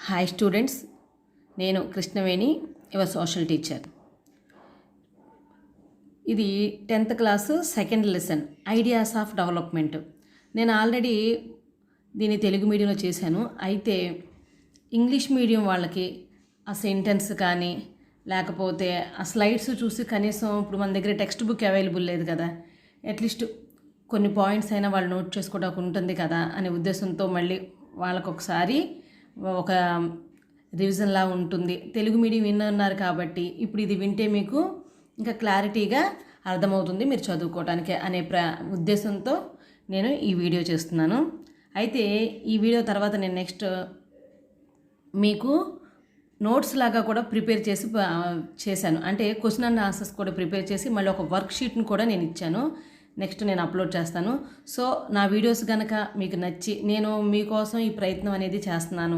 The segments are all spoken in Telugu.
హాయ్ స్టూడెంట్స్, నేను కృష్ణవేణి, యువర్ సోషల్ టీచర్. ఇది 10th class second lesson ideas of development. నేను ఆల్రెడీ దీన్ని తెలుగు మీడియంలో చేశాను. అయితే ఇంగ్లీష్ మీడియం వాళ్ళకి ఆ సెంటెన్స్ కానీ లేకపోతే ఆ స్లైడ్స్ చూసి కనీసం ఇప్పుడు మన దగ్గర టెక్స్ట్ బుక్ అవైలబుల్ లేదు కదా, అట్లీస్ట్ కొన్ని పాయింట్స్ అయినా వాళ్ళు నోట్ చేసుకోవడానికి ఉంటుంది కదా అనే ఉద్దేశంతో మళ్ళీ వాళ్ళకు ఒకసారి ఒక రివిజన్లా ఉంటుంది. తెలుగు మీడియం విన్నారు కాబట్టి ఇప్పుడు ఇది వింటే మీకు ఇంకా క్లారిటీగా అర్థమవుతుంది మీరు చదువుకోవడానికి అనే ఉద్దేశంతో నేను ఈ వీడియో చేస్తున్నాను. అయితే ఈ వీడియో తర్వాత నేను నెక్స్ట్ మీకు నోట్స్ లాగా కూడా ప్రిపేర్ చేశాను. అంటే క్వశ్చన్ అండ్ ఆన్సర్స్ కూడా ప్రిపేర్ చేసి మళ్ళీ ఒక వర్క్ షీట్ని కూడా నేను ఇచ్చాను. నెక్స్ట్ నేను అప్లోడ్ చేస్తాను. సో నా వీడియోస్ కనుక మీకు నచ్చి నేను మీకోసం ఈ ప్రయత్నం అనేది చేస్తున్నాను.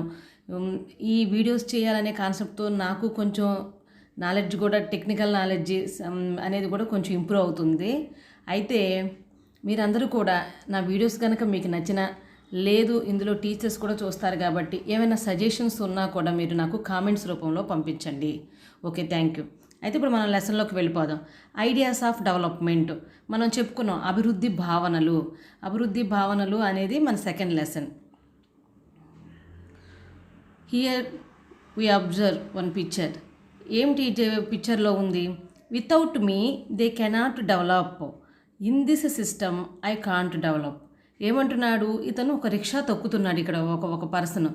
ఈ వీడియోస్ చేయాలనే కాన్సెప్ట్తో నాకు కొంచెం నాలెడ్జ్ కూడా టెక్నికల్ నాలెడ్జ్ అనేది కూడా కొంచెం ఇంప్రూవ్ అవుతుంది. అయితే మీరందరూ కూడా నా వీడియోస్ కనుక మీకు నచ్చిన లేదు, ఇందులో టీచర్స్ కూడా చూస్తారు కాబట్టి ఏమైనా సజెషన్స్ ఉన్నా కూడా మీరు నాకు కామెంట్స్ రూపంలో పంపించండి. Okay, thank you. అయితే ఇప్పుడు మనం లెసన్లోకి వెళ్ళిపోదాం. ఐడియాస్ ఆఫ్ డెవలప్మెంట్ మనం చెప్పుకున్నాం. అభివృద్ధి భావనలు అనేది మన second lesson. Here we observe one picture. ఏమిటి పిక్చర్లో ఉంది? Without me they cannot develop, in this system I can't develop. ఏమంటున్నాడు? ఇతను ఒక రిక్షా తొక్కుతున్నాడు. ఇక్కడ ఒక పర్సన్,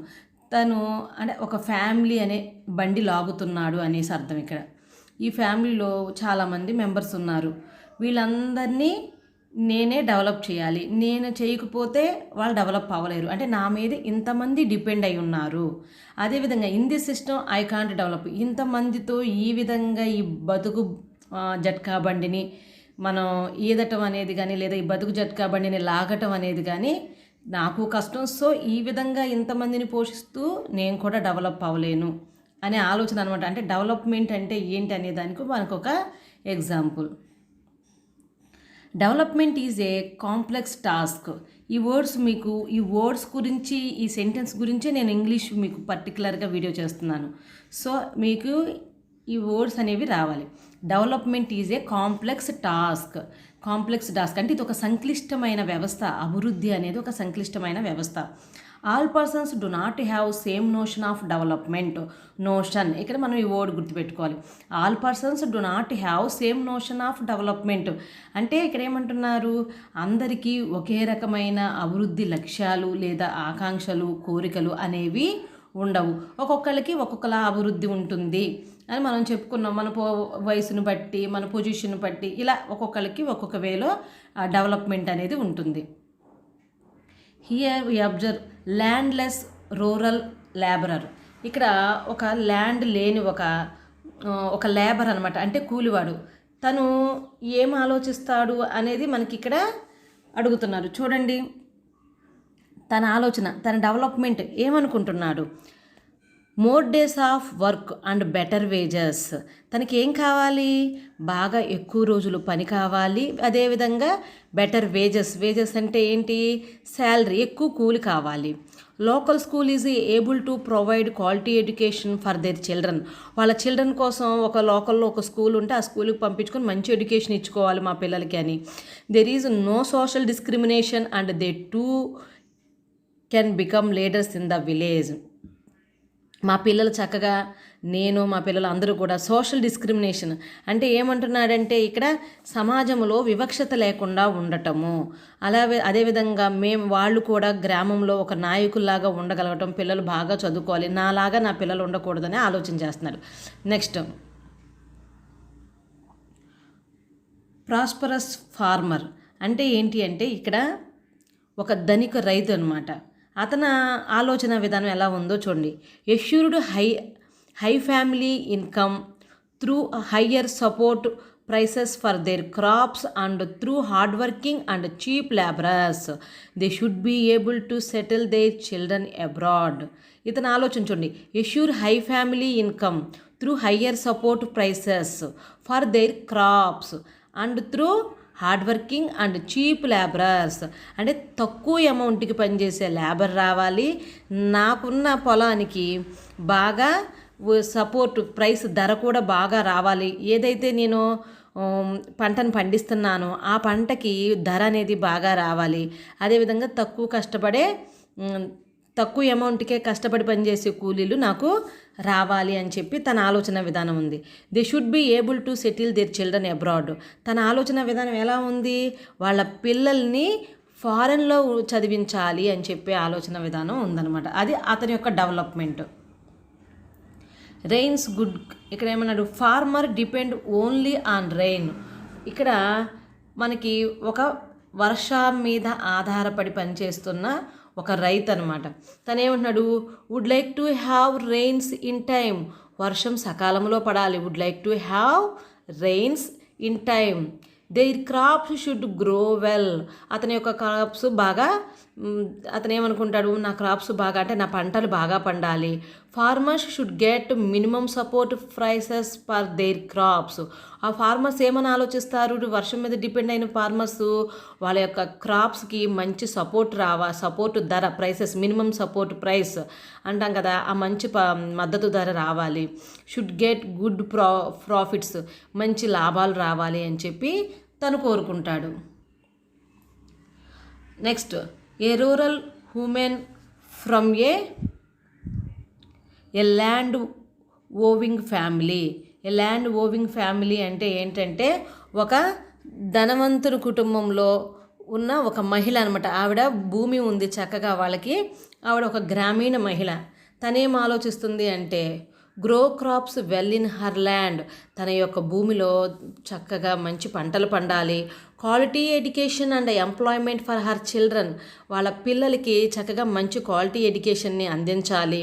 తను అంటే ఒక ఫ్యామిలీ అనే బండి లాగుతున్నాడు అనేసి అర్థం. ఇక్కడ ఈ ఫ్యామిలీలో చాలామంది మెంబర్స్ ఉన్నారు. వీళ్ళందరినీ నేనే డెవలప్ చేయాలి, నేను చేయకపోతే వాళ్ళు డెవలప్ అవ్వలేరు. అంటే నా మీద ఇంతమంది డిపెండ్ అయి ఉన్నారు. అదేవిధంగా in this system I can't develop, ఇంతమందితో ఈ విధంగా ఈ బతుకు జట్కా బండిని మనం ఈదటం అనేది కానీ లేదా ఈ బతుకు జట్కా బండిని లాగటం అనేది కానీ నాకు కష్టం. సో ఈ విధంగా ఇంతమందిని పోషిస్తూ నేను కూడా డెవలప్ అవ్వలేను అనే ఆలోచన అనమాట. అంటే డెవలప్మెంట్ అంటే ఏంటి అనే దానికి మనకు ఒక example. Development is a complex task. ఈ వర్డ్స్ గురించి, ఈ సెంటెన్స్ గురించి నేను ఇంగ్లీష్ మీకు పర్టికులర్గా వీడియో చేస్తున్నాను. సో మీకు ఈ వర్డ్స్ అనేవి రావాలి. Development is a complex task అంటే ఇది ఒక సంక్లిష్టమైన వ్యవస్థ. అభివృద్ధి అనేది ఒక సంక్లిష్టమైన వ్యవస్థ. All persons do not have same notion of development. ఇక్కడ మనం ఈ వర్డ్ గుర్తుపెట్టుకోవాలి. All persons do not have same notion of development అంటే ఇక్కడ ఏమంటున్నారు? అందరికీ ఒకే రకమైన అభివృద్ధి లక్ష్యాలు లేదా ఆకాంక్షలు, కోరికలు అనేవి ఉండవు. ఒక్కొక్కరికి ఒక్కొక్కలా అభివృద్ధి ఉంటుంది అని మనం చెప్పుకున్నాం. మన వయసును బట్టి, మన పొజిషన్ బట్టి ఇలా ఒక్కొక్కరికి ఒక్కొక్క వేలో డెవలప్మెంట్ అనేది ఉంటుంది. Here we observe landless rural labourer. ఇక్కడ ఒక ల్యాండ్ లేని ఒక లేబర్ అనమాట, అంటే కూలివాడు. తను ఏం ఆలోచిస్తాడు అనేది మనకి ఇక్కడ అడుగుతున్నారు. చూడండి తన ఆలోచన, తన డెవలప్మెంట్ ఏమనుకుంటున్నాడు? More days of work and better wages. తనకి ఏం కావాలి? బాగా ఎక్కువ రోజులు పని కావాలి. అదేవిధంగా బెటర్ వేజెస్ అంటే ఏంటి? శాలరీ, ఎక్కువ కూలి కావాలి. Local school is able to provide quality education for their children. వాళ్ళ చిల్డ్రన్ కోసం ఒక లోకల్లో ఒక స్కూల్ ఉంటే ఆ స్కూల్కి పంపించుకొని మంచి ఎడ్యుకేషన్ ఇచ్చుకోవాలి మా పిల్లలకి అని. There is no social discrimination and they too can become leaders in the village. మా పిల్లలు చక్కగా, మా పిల్లలు అందరూ కూడా సోషల్ డిస్క్రిమినేషన్ అంటే ఏమంటున్నాడంటే ఇక్కడ సమాజంలో వివక్షత లేకుండా ఉండటము. అదేవిధంగా వాళ్ళు కూడా గ్రామంలో ఒక నాయకుల్లాగా ఉండగలగటం, పిల్లలు బాగా చదువుకోవాలి, నాలాగా నా పిల్లలు ఉండకూడదని ఆలోచన చేస్తున్నారు. నెక్స్ట్ ప్రాస్పరస్ ఫార్మర్ అంటే ఏంటి అంటే ఇక్కడ ఒక ధనిక రైతు అనమాట. అతని ఆలోచన విధానం ఎలా ఉందో చూడండి. Assured high family income through higher support prices for their crops and through hard working and cheap labourers they should be able to settle their children abroad. ఇతని ఆలోచన చూడండి. Assure high family income through higher support prices for their crops and through hard working and cheap labourers. అంటే తక్కువ అమౌంట్కి పనిచేసే లేబర్ రావాలి, నాకున్న పొలానికి బాగా సపోర్ట్ ప్రైస్ ధర కూడా బాగా రావాలి, ఏదైతే నేను పంటను పండిస్తున్నానో ఆ పంటకి ధర అనేది బాగా రావాలి, అదేవిధంగా తక్కువ అమౌంట్కే కష్టపడి పనిచేసే కూలీలు నాకు రావాలి అని చెప్పి తన ఆలోచన విధానం ఉంది. They should be able to settle their children abroad. తన ఆలోచన విధానం ఎలా ఉంది, వాళ్ళ పిల్లల్ని ఫారెన్లో చదివించాలి అని చెప్పే ఆలోచన విధానం ఉందన్నమాట. అది అతని యొక్క డెవలప్మెంట్. Rains good. ఇక్కడ ఏమన్నాడు, farmer depend only on rain. ఇక్కడ మనకి ఒక వర్షం మీద ఆధారపడి పనిచేస్తున్న ఒక రైతు అనమాట. తను ఏమంటున్నాడు, would like to have rains in time. వర్షం సకాలంలో పడాలి. Would like to have rains in time. Their crops should grow well. అతని యొక్క క్రాప్స్ బాగా, అతను ఏమనుకుంటాడు, నా క్రాప్స్ బాగా అంటే నా పంటలు బాగా పండాలి. Farmers should get minimum support prices for their crops. ఆ ఫార్మర్స్ ఏమని ఆలోచిస్తారు, వర్షం మీద డిపెండ్ అయిన ఫార్మర్స్ వాళ్ళ యొక్క క్రాప్స్కి మంచి సపోర్ట్ ధర, ప్రైసెస్, మినిమం సపోర్ట్ ప్రైస్ అంటాం కదా, ఆ మంచి మద్దతు ధర రావాలి. షుడ్ గెట్ గుడ్ ప్రాఫిట్స్, మంచి లాభాలు రావాలి అని చెప్పి తను కోరుకుంటాడు. Next, A rural women from A land owing family. Land owing family అంటే ఏంటంటే ఒక ధనవంతుని కుటుంబంలో ఉన్న ఒక మహిళ అనమాట. ఆవిడ భూమి ఉంది చక్కగా వాళ్ళకి, ఆవిడ ఒక గ్రామీణ మహిళ. తనేం ఆలోచిస్తుంది అంటే grow crops well in her land. తన యొక్క భూమిలో చక్కగా మంచి పంటలు పండాలి. Quality education and employment for her children. వాళ్ళ పిల్లలకి చక్కగా మంచి క్వాలిటీ ఎడ్యుకేషన్ని అందించాలి.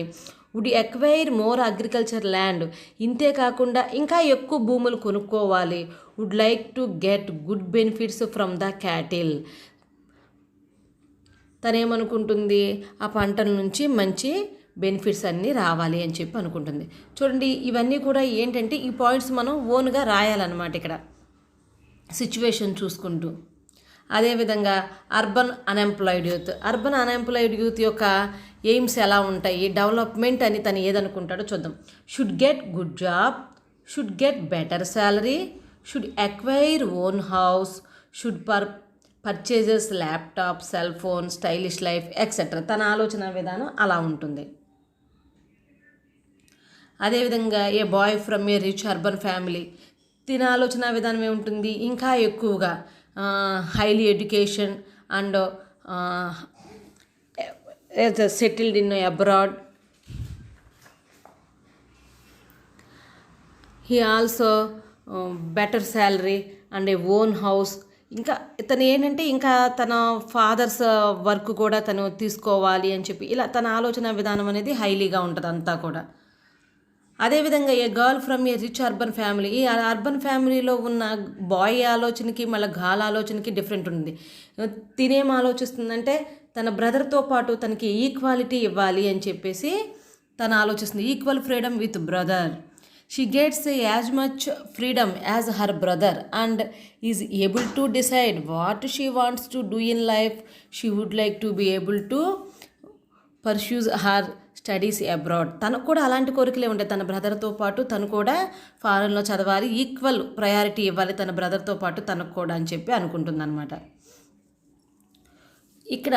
Would acquire more agriculture land. ఇంతే కాకుండా ఇంకా ఎక్కువ భూములు కొనుక్కోవాలి. Would like to get good benefits from the cattle. తనేమనుకుంటుంది, ఆ పంటల నుంచి మంచి బెనిఫిట్స్ అన్నీ రావాలి అని చెప్పి అనుకుంటుంది. చూడండి, ఇవన్నీ కూడా ఏంటంటే ఈ పాయింట్స్ మనం ఓన్గా రాయాలన్నమాట ఇక్కడ సిచ్యువేషన్ చూసుకుంటూ. అదేవిధంగా అర్బన్ అన్ఎంప్లాయిడ్ యూత్ యొక్క ఎయిమ్స్ ఎలా ఉంటాయి, డెవలప్మెంట్ అని తను ఏదనుకుంటాడో చూద్దాం. Should get good job, should get better salary, should acquire own house, should purchases laptop, cell phone, stylish life etcetera. తన ఆలోచన విధానం అలా ఉంటుంది. అదేవిధంగా a boy from a rich urban family. తిన ఆలోచన విధానం ఏముంటుంది, ఇంకా ఎక్కువగా highly education and settled in abroad. He also better salary and a own house. ఇంకా తను ఏంటంటే ఇంకా తన ఫాదర్స్ వర్క్ కూడా తను తీసుకోవాలి అని చెప్పి ఇలా తన ఆలోచన విధానం అనేది హైలీగా ఉంటుంది అంతా కూడా. అదేవిధంగా a girl from a rich urban family. ఈ అర్బన్ ఫ్యామిలీలో ఉన్న బాయ్ ఆలోచనకి మళ్ళీ గర్ల్ ఆలోచనకి డిఫరెంట్ ఉంది. తినేం ఆలోచిస్తుందంటే తన బ్రదర్తో పాటు తనకి ఈక్వాలిటీ ఇవ్వాలి అని చెప్పేసి తను ఆలోచిస్తుంది. Equal freedom with brother. She gets as much freedom as her brother and is able to decide what she wants to do in life. She would like to be able to pursue her studies abroad. తనకు కూడా అలాంటి కోరికలే ఉంటాయి. తన బ్రదర్తో పాటు తను కూడా ఫారెన్లో చదవాలి, ఈక్వల్ ప్రయారిటీ ఇవ్వాలి తన బ్రదర్తో పాటు తనకు కూడా అని చెప్పి అనుకుంటుంది అనమాట. ఇక్కడ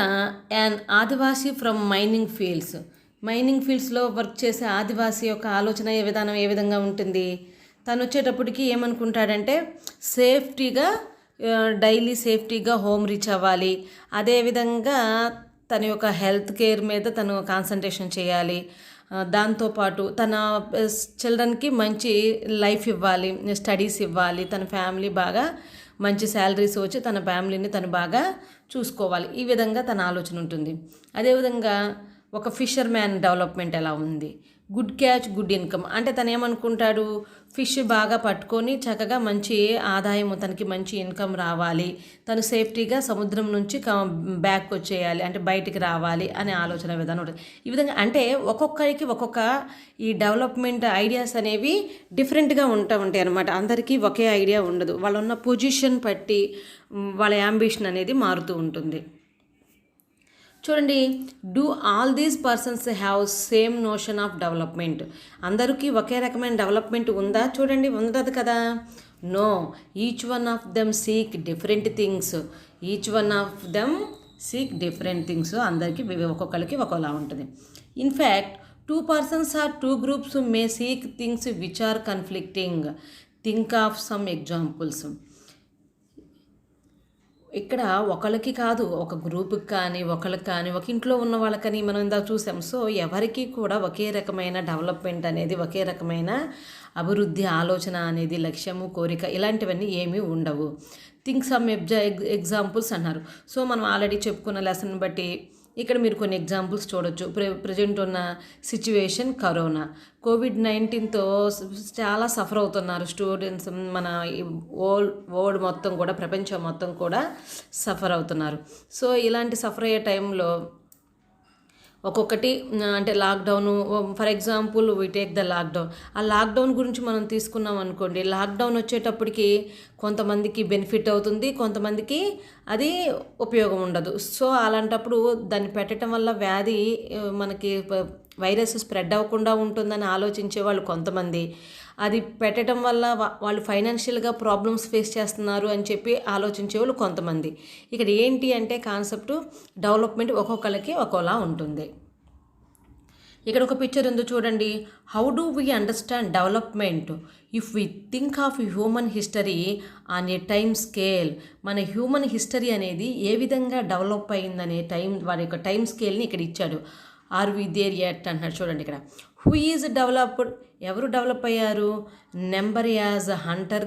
యాన్ ఆదివాసీ ఫ్రమ్ మైనింగ్ ఫీల్డ్స్లో వర్క్ చేసే ఆదివాసీ యొక్క ఆలోచన విధానం ఏ విధంగా ఉంటుంది. తను వచ్చేటప్పటికి ఏమనుకుంటాడంటే డైలీ సేఫ్టీగా హోమ్ రీచ్ అవ్వాలి. అదేవిధంగా తన యొక్క హెల్త్ కేర్ మీద తను కాన్సన్ట్రేషన్ చేయాలి. దాంతోపాటు తన చిల్డ్రన్కి మంచి లైఫ్ ఇవ్వాలి, స్టడీస్ ఇవ్వాలి, తన ఫ్యామిలీ బాగా మంచి శాలరీస్ వచ్చి తన ఫ్యామిలీని తను బాగా చూసుకోవాలి. ఈ విధంగా తన ఆలోచన ఉంటుంది. అదేవిధంగా ఒక ఫిషర్ మ్యాన్ డెవలప్మెంట్ ఎలా ఉంది. గుడ్ క్యాచ్ గుడ్ ఇన్కమ్ అంటే తను ఏమనుకుంటాడు, ఫిష్ బాగా పట్టుకొని చక్కగా మంచి ఆదాయం, తనకి మంచి ఇన్కమ్ రావాలి, తను సేఫ్టీగా సముద్రం నుంచి బ్యాక్ వచ్చేయాలి, అంటే బయటికి రావాలి అనే ఆలోచన విధానం ఉంటుంది. ఈ విధంగా అంటే ఒక్కొక్కరికి ఒక్కొక్క ఈ డెవలప్మెంట్ ఐడియాస్ అనేవి డిఫరెంట్గా ఉంటాయి అన్నమాట. అందరికీ ఒకే ఐడియా ఉండదు, వాళ్ళ ఉన్న పొజిషన్ బట్టి వాళ్ళ యాంబిషన్ అనేది మారుతూ ఉంటుంది. చూడండి, do all these persons have same notion of development? అందరికీ ఒకే రకమైన డెవలప్మెంట్ ఉందా? చూడండి, ఉండదు కదా. No, each one of them seek different things. Each one of them seek different things. అందరికీ ఒక్కొక్కరికి ఒక్కోలా ఉంటుంది. In fact 2 persons or 2 groups may seek things which are conflicting. Think of some examples. ఇక్కడ ఒకళ్ళకి కాదు, ఒక గ్రూప్కి కానీ ఒకళ్ళకి కానీ ఒక ఇంట్లో ఉన్న వాళ్ళకని మనం ఇందాక చూసాం. సో ఎవరికి కూడా ఒకే రకమైన డెవలప్మెంట్ అనేది, ఒకే రకమైన అభివృద్ధి ఆలోచన అనేది, లక్ష్యము, కోరిక ఇలాంటివన్నీ ఏమీ ఉండవు. థింక్ సమ్ ఎగ్జాంపుల్స్ అన్నారు. సో మనం ఆల్రెడీ చెప్పుకున్న లెసన్ బట్టి ఇక్కడ మీరు కొన్ని ఎగ్జాంపుల్స్ చూడొచ్చు. ప్రజెంట్ ఉన్న సిచ్యువేషన్ కరోనా, కోవిడ్-19తో చాలా సఫర్ అవుతున్నారు స్టూడెంట్స్. మన వరల్డ్ మొత్తం కూడా, ప్రపంచం మొత్తం కూడా సఫర్ అవుతున్నారు. సో ఇలాంటి సఫర్ అయ్యే టైంలో ఒక్కొక్కటి అంటే lockdown, for example we take the lockdown. ఆ లాక్డౌన్ గురించి మనం తీసుకున్నాం అనుకోండి, లాక్డౌన్ వచ్చేటప్పటికి కొంతమందికి బెనిఫిట్ అవుతుంది, కొంతమందికి అది ఉపయోగం ఉండదు. సో అలాంటప్పుడు దాన్ని పెట్టడం వల్ల వ్యాధి మనకి వైరస్ స్ప్రెడ్ అవ్వకుండా ఉంటుందని ఆలోచించే వాళ్ళు కొంతమంది, అది పెట్టడం వల్ల వాళ్ళు ఫైనాన్షియల్గా ప్రాబ్లమ్స్ ఫేస్ చేస్తున్నారు అని చెప్పి ఆలోచించే వాళ్ళు కొంతమంది. ఇక్కడ ఏంటి అంటే కాన్సెప్ట్ డెవలప్మెంట్ ఒక్కొక్కరికి ఒక్కోలా ఉంటుంది. ఇక్కడ ఒక పిక్చర్ ఉందో చూడండి. How do we understand development if we think of human history on a time scale? మన హ్యూమన్ హిస్టరీ అనేది ఏ విధంగా డెవలప్ అయిందనే వారి యొక్క టైం స్కేల్ని ఇక్కడ ఇచ్చాడు. ఆర్ వి దేర్ యట్ అంటున్నాడు. చూడండి ఇక్కడ, హూ ఈజ్ డెవలప్డ్? ఎవరు డెవలప్ అయ్యారు? Number as Hunter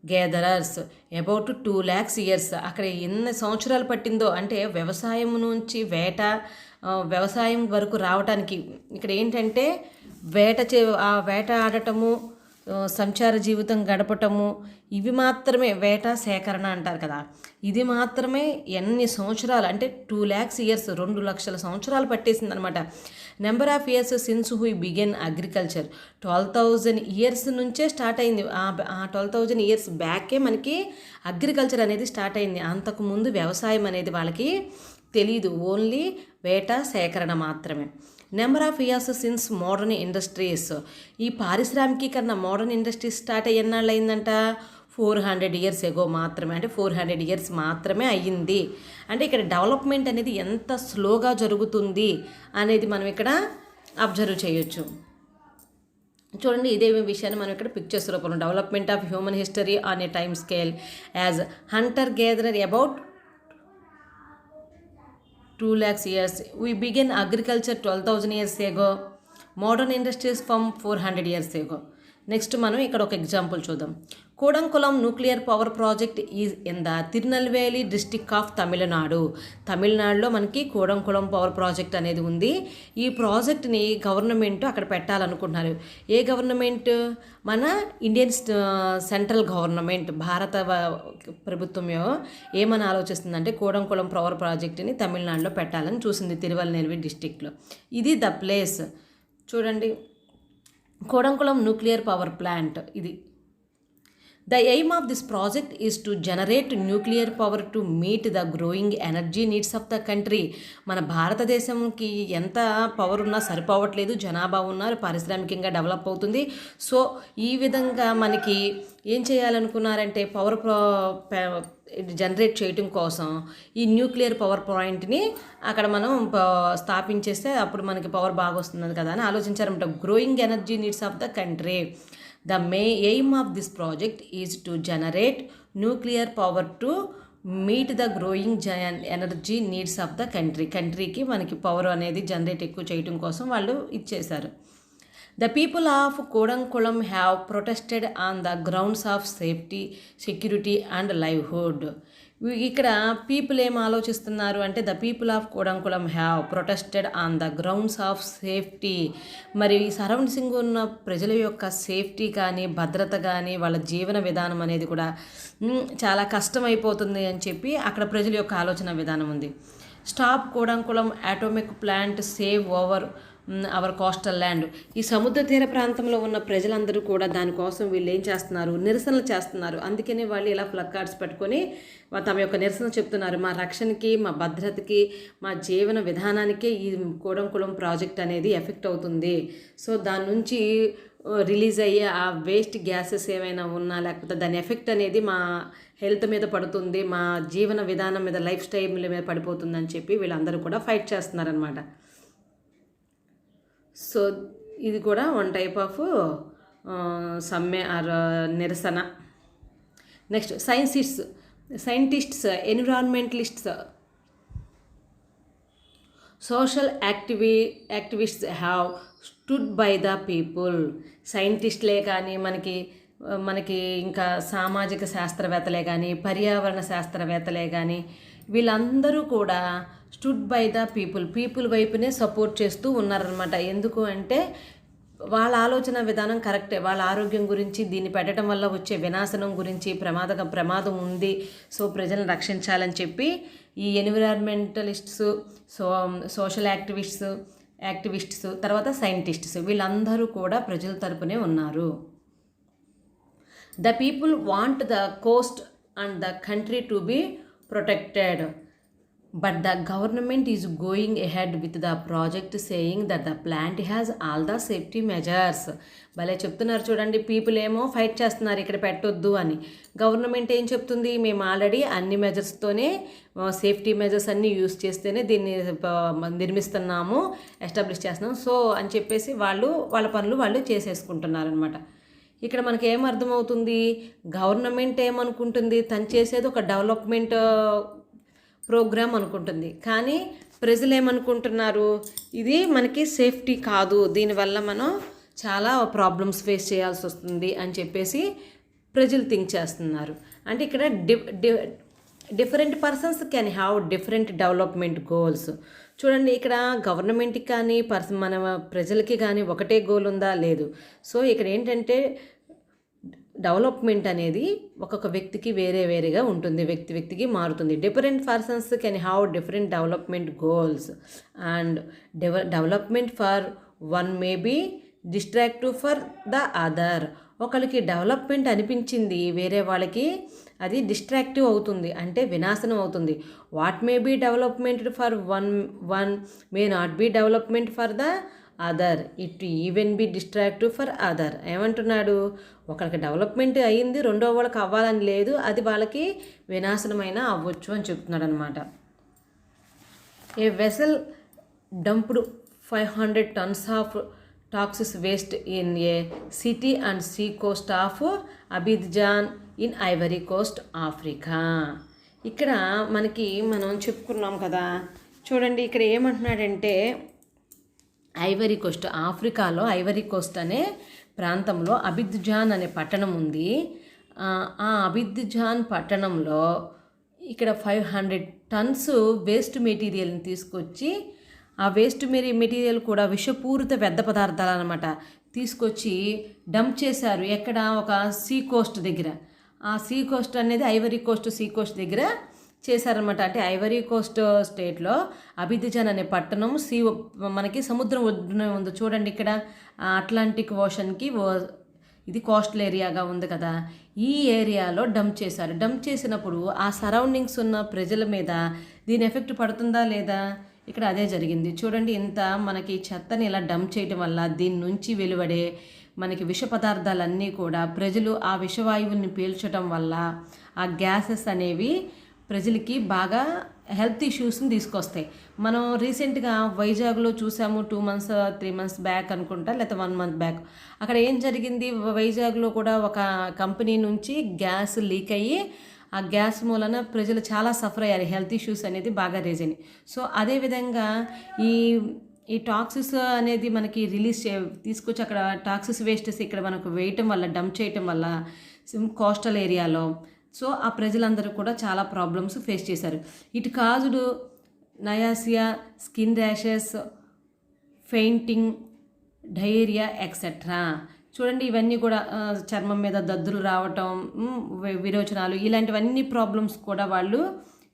gatherers about 2 lakhs years. అక్కడ ఎన్ని సంవత్సరాలు పట్టిందో, అంటే వ్యవసాయం నుంచి వ్యవసాయం వరకు రావటానికి. ఇక్కడ ఏంటంటే ఆ వేట ఆడటము, సంచార జీవితం గడపటము, ఇవి మాత్రమే వేట సేకరణ అంటారు కదా, ఇది మాత్రమే ఎన్ని సంవత్సరాలు అంటే 2 lakhs years, 2 లక్షల సంవత్సరాలు పట్టేసింది అనమాట. Number of years since who begin agriculture 12,000 years నుంచే స్టార్ట్ అయింది. ఆ 12,000 years బ్యాకే మనకి అగ్రికల్చర్ అనేది స్టార్ట్ అయింది. అంతకుముందు వ్యవసాయం అనేది వాళ్ళకి తెలీదు, ఓన్లీ వేట సేకరణ మాత్రమే. Number of years since modern industries. ఈ పారిశ్రామికీకరణ మోడర్న్ ఇండస్ట్రీస్ స్టార్ట్ అయ్యి ఎన్నాళ్ళు అయిందంట? 400 years ఎగో మాత్రమే, అంటే 400 years మాత్రమే అయ్యింది. అంటే ఇక్కడ డెవలప్మెంట్ అనేది ఎంత స్లోగా జరుగుతుంది అనేది మనం ఇక్కడ అబ్జర్వ్ చేయొచ్చు. చూడండి, ఇదే విషయాన్ని మనం ఇక్కడ పిక్చర్స్ రూపంలో, development of human history on a time scale as Hunter gatherer about 2 lakhs years. We began agriculture 12,000 years ago. Modern industries from 400 years ago. Next మనం ఇక్కడ ఒక ఎగ్జాంపుల్ చూద్దాం. Kudankulam nuclear power project is in the Tirunelveli district of Tamil Nadu. తమిళనాడులో మనకి కూడంకుళం పవర్ ప్రాజెక్ట్ అనేది ఉంది. ఈ ప్రాజెక్ట్ని గవర్నమెంట్ అక్కడ పెట్టాలనుకుంటున్నారు. ఏ గవర్నమెంట్? మన ఇండియన్ సెంట్రల్ గవర్నమెంట్, భారత ప్రభుత్వం ఏమని ఆలోచిస్తుందంటే కూడంకుళం పవర్ ప్రాజెక్ట్ని తమిళనాడులో పెట్టాలని చూసింది, తిరువెల్వేలి డిస్టిక్లో. ఇది ద ప్లేస్. చూడండి, కూడంకుళం న్యూక్లియర్ పవర్ ప్లాంట్ ఇది. The aim of this project is to generate nuclear power to meet the growing energy needs of the country. మన భారతదేశంకి ఎంత పవర్ ఉన్నా సరిపోవట్లేదు, జనాభా ఉన్నారు, పారిశ్రామికంగా డెవలప్ అవుతుంది. సో ఈ విధంగా మనకి ఏం చేయాలనుకున్నారంటే పవర్ జనరేట్ చేయటం కోసం ఈ న్యూక్లియర్ పవర్ పాయింట్ని అక్కడ మనం స్థాపించేస్తే అప్పుడు మనకి పవర్ బాగా వస్తుంది కదా అని ఆలోచించారన్నమాట. Growing energy needs of the country. The aim of this project is to generate nuclear power to meet the growing energy needs of the country. కంట్రీకి మనకి పవర్ అనేది జనరేట్ ఎక్కువ చేయడం కోసం వాళ్ళు ఇచ్చేశారు. The people of Kodankulam have protested on the grounds of safety, security and livelihood. ఇక్కడ పీపుల్ ఏం ఆలోచిస్తున్నారు అంటే the people of Koodankulam have protested on the grounds of safety. మరి సరౌండింగ్ ఉన్న ప్రజల యొక్క సేఫ్టీ కానీ భద్రత కానీ వాళ్ళ జీవన విధానం అనేది కూడా చాలా కష్టమైపోతుంది అని చెప్పి అక్కడ ప్రజల యొక్క ఆలోచన విధానం ఉంది. Stop Koodankulam atomic plant save over our coastal land. ఈ సముద్ర తీర ప్రాంతంలో ఉన్న ప్రజలందరూ కూడా దానికోసం వీళ్ళు ఏం చేస్తున్నారు, నిరసనలు చేస్తున్నారు. అందుకనే వాళ్ళు ఇలా ప్లకార్డ్స్ పెట్టుకొని తమ యొక్క నిరసన చెప్తున్నారు. మా రక్షణకి, మా భద్రతకి, మా జీవన విధానానికే ఈ కోడంకుళం ప్రాజెక్ట్ అనేది ఎఫెక్ట్ అవుతుంది. సో దాని నుంచి రిలీజ్ అయ్యే ఆ వేస్ట్ గ్యాసెస్ ఏమైనా ఉన్నా లేకపోతే దాని ఎఫెక్ట్ అనేది మా హెల్త్ మీద పడుతుంది, మా జీవన విధానం మీద, లైఫ్ స్టైల్ మీద పడిపోతుంది అని చెప్పి వీళ్ళందరూ కూడా ఫైట్ చేస్తున్నారనమాట. సో ఇది కూడా వన్ టైప్ ఆఫ్ సమ్మె ఆర్ నిరసన. Next scientists, environmentalists, social activists have stood by the people. సైంటిస్టులే కానీ మనకి ఇంకా సామాజిక శాస్త్రవేత్తలే కానీ పర్యావరణ శాస్త్రవేత్తలే కానీ వీళ్ళందరూ కూడా స్టూడ్ బై ద పీపుల్ వైపునే సపోర్ట్ చేస్తూ ఉన్నారనమాట. ఎందుకు అంటే వాళ్ళ ఆలోచన విధానం కరెక్టే. వాళ్ళ ఆరోగ్యం గురించి, దీన్ని పెట్టడం వల్ల వచ్చే వినాశనం గురించి, ప్రమాదం ఉంది, సో ప్రజలను రక్షించాలని చెప్పి ఈ ఎన్విరాన్మెంటలిస్ట్స్, సోషల్ యాక్టివిస్ట్స్ తర్వాత సైంటిస్ట్స్ వీళ్ళందరూ కూడా ప్రజల తరపునే ఉన్నారు. The people want the coast and the country to be protected, but the government is going ahead with the project saying that the plant has all the safety measures. భలే చెప్తున్నారు చూడండి. పీపుల్ ఏమో ఫైట్ చేస్తున్నారు ఇక్కడ పెట్టొద్దు అని. గవర్నమెంట్ ఏం చెప్తుంది, మేము ఆల్రెడీ అన్ని మెజర్స్తోనే సేఫ్టీ మెజర్స్ అన్నీ యూస్ చేస్తేనే దీన్ని నిర్మిస్తున్నాము, ఎస్టాబ్లిష్ చేస్తున్నాము, సో అని చెప్పేసి వాళ్ళ పనులు వాళ్ళు చేసేసుకుంటున్నారు అనమాట. ఇక్కడ మనకి ఏమర్థమవుతుంది, గవర్నమెంట్ ఏమనుకుంటుంది, తను చేసేది ఒక డెవలప్మెంట్ ప్రోగ్రామ్ అనుకుంటుంది. కానీ ప్రజలు ఏమనుకుంటున్నారు, ఇది మనకి సేఫ్టీ కాదు, దీనివల్ల మనం చాలా ప్రాబ్లమ్స్ ఫేస్ చేయాల్సి వస్తుంది అని చెప్పేసి ప్రజలు థింక్ చేస్తున్నారు. అంటే ఇక్కడ different persons can have different development goals. చూడండి, ఇక్కడ గవర్నమెంట్కి కానీ మన ప్రజలకి కానీ ఒకటే గోల్ ఉందా, లేదు. సో ఇక్కడ ఏంటంటే డెవలప్మెంట్ అనేది ఒక్కొక్క వ్యక్తికి వేరేగా ఉంటుంది, వ్యక్తికి మారుతుంది. Different persons can have different development goals and development for one may be destructive for the other. ఒకరికి డెవలప్మెంట్ అనిపించింది, వేరే వాళ్ళకి అది డిస్ట్రాక్టివ్ అవుతుంది, అంటే వినాశనం అవుతుంది. What may be development for one may not be development for the other, it even be destructive for other. ఏమంటున్నాడు, ఒకరికి డెవలప్మెంట్ అయ్యింది, రెండో వాళ్ళకి అవ్వాలని లేదు, అది వాళ్ళకి వినాశనమైన అవ్వచ్చు అని చెప్తున్నాడు అనమాట. A vessel dumped 500 tons of toxic waste in a city and sea coast of Abidjan in Ivory Coast Africa. ఇక్కడ మనం చెప్పుకున్నాం కదా, చూడండి ఇక్కడ ఏమంటున్నాడంటే ఐవరీ కోస్ట్, ఆఫ్రికాలో ఐవరీ కోస్ట్ అనే ప్రాంతంలో అబిద్జాన్ అనే పట్టణం ఉంది. ఆ అబిద్జాన్ పట్టణంలో ఇక్కడ 500 tons వేస్ట్ మెటీరియల్ని తీసుకొచ్చి, ఆ వేస్ట్ మెటీరియల్ కూడా విషపూరిత వ్యర్థ పదార్థాలు అనమాట, తీసుకొచ్చి డంప్ చేశారు. ఎక్కడ, ఒక సీ కోస్ట్ దగ్గర. ఆ సీ కోస్ట్ అనేది ఐవరీ కోస్ట్ సీ కోస్ట్ దగ్గర చేశారనమాట. అంటే ఐవరీ కోస్ట్ స్టేట్లో అబిద్జాన్ అనే పట్టణం మనకి సముద్రం ఒడ్డున ఉంది. చూడండి ఇక్కడ అట్లాంటిక్ ఓషన్కి ఇది కోస్టల్ ఏరియాగా ఉంది కదా, ఈ ఏరియాలో డంప్ చేశారు. డంప్ చేసినప్పుడు ఆ సరౌండింగ్స్ ఉన్న ప్రజల మీద దీని ఎఫెక్ట్ పడుతుందా లేదా, ఇక్కడ అదే జరిగింది. చూడండి, ఇంత మనకి చెత్తని ఇలా డంప్ చేయడం వల్ల దీని నుంచి వెలువడే మనకి విష పదార్థాలన్నీ కూడా ప్రజలు ఆ విషవాయువుని పీల్చడం వల్ల ఆ గ్యాసెస్ అనేవి ప్రజలకి బాగా హెల్త్ ఇష్యూస్ని తీసుకొస్తాయి. మనం రీసెంట్గా వైజాగ్లో చూసాము, 2 months 3 months బ్యాక్ అనుకుంటా, లేకపోతే 1 month బ్యాక్. అక్కడ ఏం జరిగింది, వైజాగ్లో కూడా ఒక కంపెనీ నుంచి గ్యాస్ లీక్ అయ్యి ఆ గ్యాస్ మూలన ప్రజలు చాలా సఫర్ అయ్యారు, హెల్త్ ఇష్యూస్ అనేది బాగా రేజ్ అయినాయి. సో అదేవిధంగా ఈ టాక్సిస్ అనేది మనకి తీసుకొచ్చి అక్కడ టాక్సిస్ వేస్టెస్ ఇక్కడ మనకు వేయటం వల్ల, డంప్ చేయటం వల్ల కోస్టల్ ఏరియాలో సో ఆ ప్రజలందరూ కూడా చాలా ప్రాబ్లమ్స్ ఫేస్ చేశారు. ఇటు కాజుడు nausea, skin rashes, fainting, diarrhoea etcetera. చూడండి ఇవన్నీ కూడా చర్మం మీద దద్దులు రావటం, విరోచనాలు, ఇలాంటివన్నీ ప్రాబ్లమ్స్ కూడా వాళ్ళు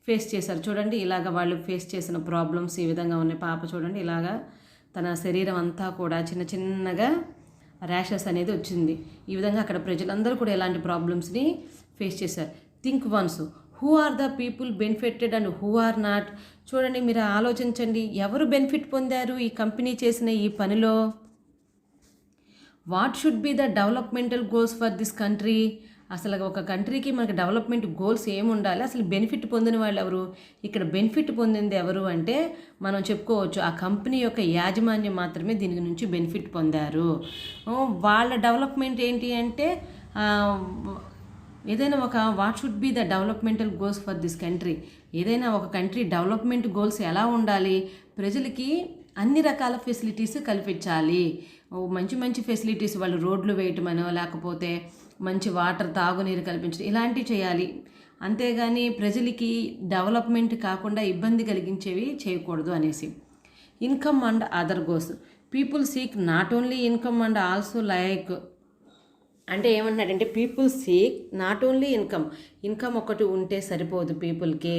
ఫేస్ చేశారు. చూడండి ఇలాగ వాళ్ళు ఫేస్ చేసిన ప్రాబ్లమ్స్ ఈ విధంగా ఉన్నాయి. పాప చూడండి ఇలాగా తన శరీరం అంతా కూడా చిన్న చిన్నగా ర్యాషెస్ అనేది వచ్చింది. ఈ విధంగా అక్కడ ప్రజలందరూ కూడా ఇలాంటి ప్రాబ్లమ్స్ని ఫేస్ చేశారు. Think once, who are the people benefited and who are not. చూడండి మీరు ఆలోచించండి, ఎవరు బెనిఫిట్ పొందారు ఈ కంపెనీ చేసిన ఈ పనిలో. What should be the developmental goals for this country. అసలు ఒక కంట్రీకి మనకి డెవలప్మెంట్ గోల్స్ ఏమి ఉండాలి, అసలు బెనిఫిట్ పొందిన వాళ్ళు ఎవరు. ఇక్కడ బెనిఫిట్ పొందింది ఎవరు అంటే మనం చెప్పుకోవచ్చు ఆ కంపెనీ యొక్క యాజమాన్యం మాత్రమే దీని నుంచి బెనిఫిట్ పొందారు. వాళ్ళ డెవలప్మెంట్ ఏంటి అంటే ఏదైనా ఒక what should be the developmental goals for this country. ఏదైనా ఒక కంట్రీ డెవలప్మెంట్ గోల్స్ ఎలా ఉండాలి, ప్రజలకి అన్ని రకాల ఫెసిలిటీస్ కల్పించాలి. మంచి మంచి ఫెసిలిటీస్, వాళ్ళు రోడ్లు వేయటమనో లేకపోతే మంచి వాటర్, తాగునీరు కల్పించడం, ఇలాంటివి చేయాలి. అంతేగాని ప్రజలకి డెవలప్మెంట్ కాకుండా ఇబ్బంది కలిగించేవి చేయకూడదు అనేసి. Income and other goals, people seek not only income and also like. అంటే ఏమంటున్నాడంటే people seek not only income ఒకటి ఉంటే సరిపోదు పీపుల్కి,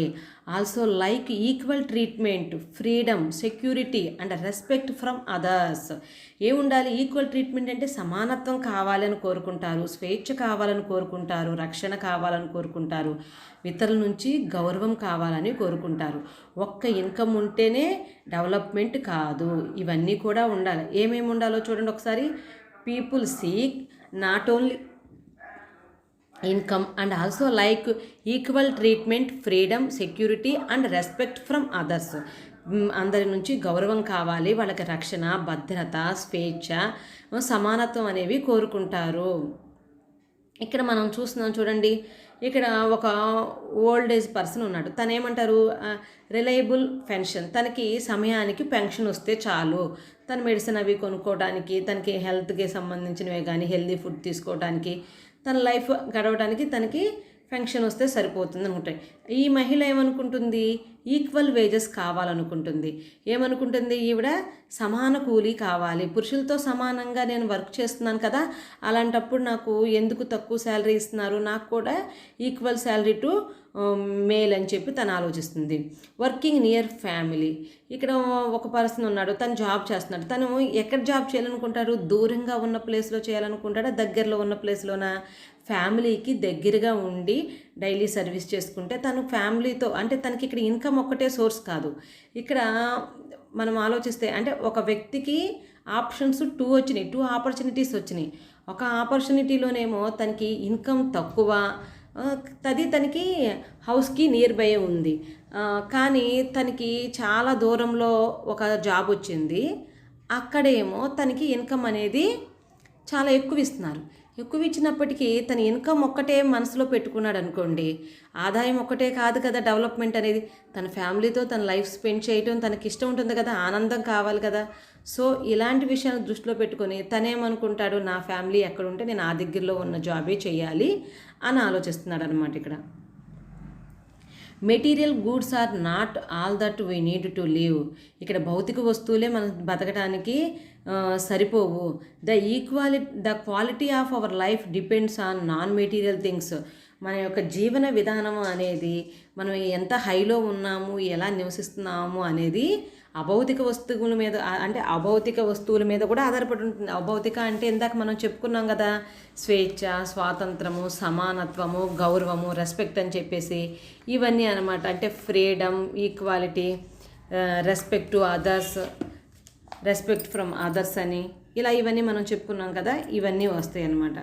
also like equal treatment, freedom, security and respect from others. ఏముండాలి, ఈక్వల్ ట్రీట్మెంట్ అంటే సమానత్వం కావాలని కోరుకుంటారు, స్వేచ్ఛ కావాలని కోరుకుంటారు, రక్షణ కావాలని కోరుకుంటారు, ఇతరుల నుంచి గౌరవం కావాలని కోరుకుంటారు. ఒక్క ఇన్కమ్ ఉంటేనే డెవలప్మెంట్ కాదు, ఇవన్నీ కూడా ఉండాలి. ఏమేమి ఉండాలో చూడండి ఒకసారి. People seek not only income and also like equal treatment, freedom, security and respect from others. అందరి నుంచి గౌరవం కావాలి, వాళ్ళకి రక్షణ, భద్రత, స్వేచ్ఛ, సమానత్వం అనేవి కోరుకుంటారు. ఇక్కడ మనం చూస్తున్నాం చూడండి, ఇక్కడ ఒక ఓల్డ్ ఏజ్ పర్సన్ ఉన్నాడు. తను ఏమంటారు, రిలయబుల్ పెన్షన్, తనకి సమయానికి పెన్షన్ వస్తే చాలు, తన మెడిసిన్ అవి కొనుక్కోవడానికి, తనకి హెల్త్కి సంబంధించినవే కానీ హెల్దీ ఫుడ్ తీసుకోవడానికి, తన లైఫ్ గడవడానికి తనకి పెన్షన్ వస్తే సరిపోతుంది అనుకుంటాయి. ఈ మహిళ ఏమనుకుంటుంది, ఈక్వల్ వేజెస్ కావాలనుకుంటుంది. ఏమనుకుంటుంది ఈవిడ, సమాన కూలీ కావాలి, పురుషులతో సమానంగా నేను వర్క్ చేస్తున్నాను కదా, అలాంటప్పుడు నాకు ఎందుకు తక్కువ శాలరీ ఇస్తున్నారు, నాకు కూడా ఈక్వల్ శాలరీ టు మేల్ అని చెప్పి తను ఆలోచిస్తుంది. వర్కింగ్ నియర్ ఫ్యామిలీ, ఇక్కడ ఒక పర్సన్ ఉన్నాడు, తను జాబ్ చేస్తున్నాడు. తను ఎక్కడ జాబ్ చేయాలనుకుంటాడు, దూరంగా ఉన్న ప్లేస్లో చేయాలనుకుంటాడా, దగ్గరలో ఉన్న ప్లేస్లోనా. ఫ్యామిలీకి దగ్గరగా ఉండి డైలీ సర్వీస్ చేసుకుంటే తను ఫ్యామిలీతో, అంటే తనకి ఇక్కడ ఇన్కమ్ ఒక్కటే సోర్స్ కాదు. ఇక్కడ మనం ఆలోచిస్తే అంటే ఒక వ్యక్తికి ఆప్షన్స్ 2 వచ్చినాయి, 2 ఆపర్చునిటీస్ వచ్చినాయి. ఒక ఆపర్చునిటీలోనేమో తనకి ఇన్కమ్ తక్కువ, తనకి హౌస్కి నియర్ బై ఉంది, కానీ తనకి చాలా దూరంలో ఒక జాబ్ వచ్చింది. అక్కడేమో తనకి ఇన్కమ్ అనేది చాలా ఎక్కువ ఇస్తున్నారు. ఎక్కువ ఇచ్చినప్పటికీ తన ఇన్కమ్ ఒక్కటే మనసులో పెట్టుకున్నాడు అనుకోండి, ఆదాయం ఒక్కటే కాదు కదా డెవలప్మెంట్ అనేది. తన ఫ్యామిలీతో తన లైఫ్ స్పెండ్ చేయటం తనకి ఇష్టం ఉంటుంది కదా, ఆనందం కావాలి కదా. సో ఇలాంటి విషయాన్ని దృష్టిలో పెట్టుకొని తనేమనుకుంటాడు, నా ఫ్యామిలీ ఎక్కడుంటే నేను ఆ దగ్గరలో ఉన్న జాబే చేయాలి అని ఆలోచిస్తున్నాడు అనమాట. ఇక్కడ material goods are not all that we need to live. ఇక్కడ భౌతిక వస్తువులే మనం బతకడానికి సరిపోవు. The quality of our life depends on non material things. మన యొక్క జీవన విధానం అనేది మనం ఎంత హైలో ఉన్నాము, ఎలా నివసిస్తున్నాము అనేది అభౌతిక వస్తువుల మీద, అంటే అభౌతిక వస్తువుల మీద కూడా ఆధారపడి ఉంటుంది. అభౌతిక అంటే ఇందాక మనం చెప్పుకున్నాం కదా, స్వేచ్ఛ, స్వాతంత్రము, సమానత్వము, గౌరవము, రెస్పెక్ట్ అని చెప్పేసి ఇవన్నీ అనమాట. అంటే freedom, equality, respect to others, respect from others అని ఇలా ఇవన్నీ మనం చెప్పుకున్నాం కదా, ఇవన్నీ వస్తాయి అన్నమాట.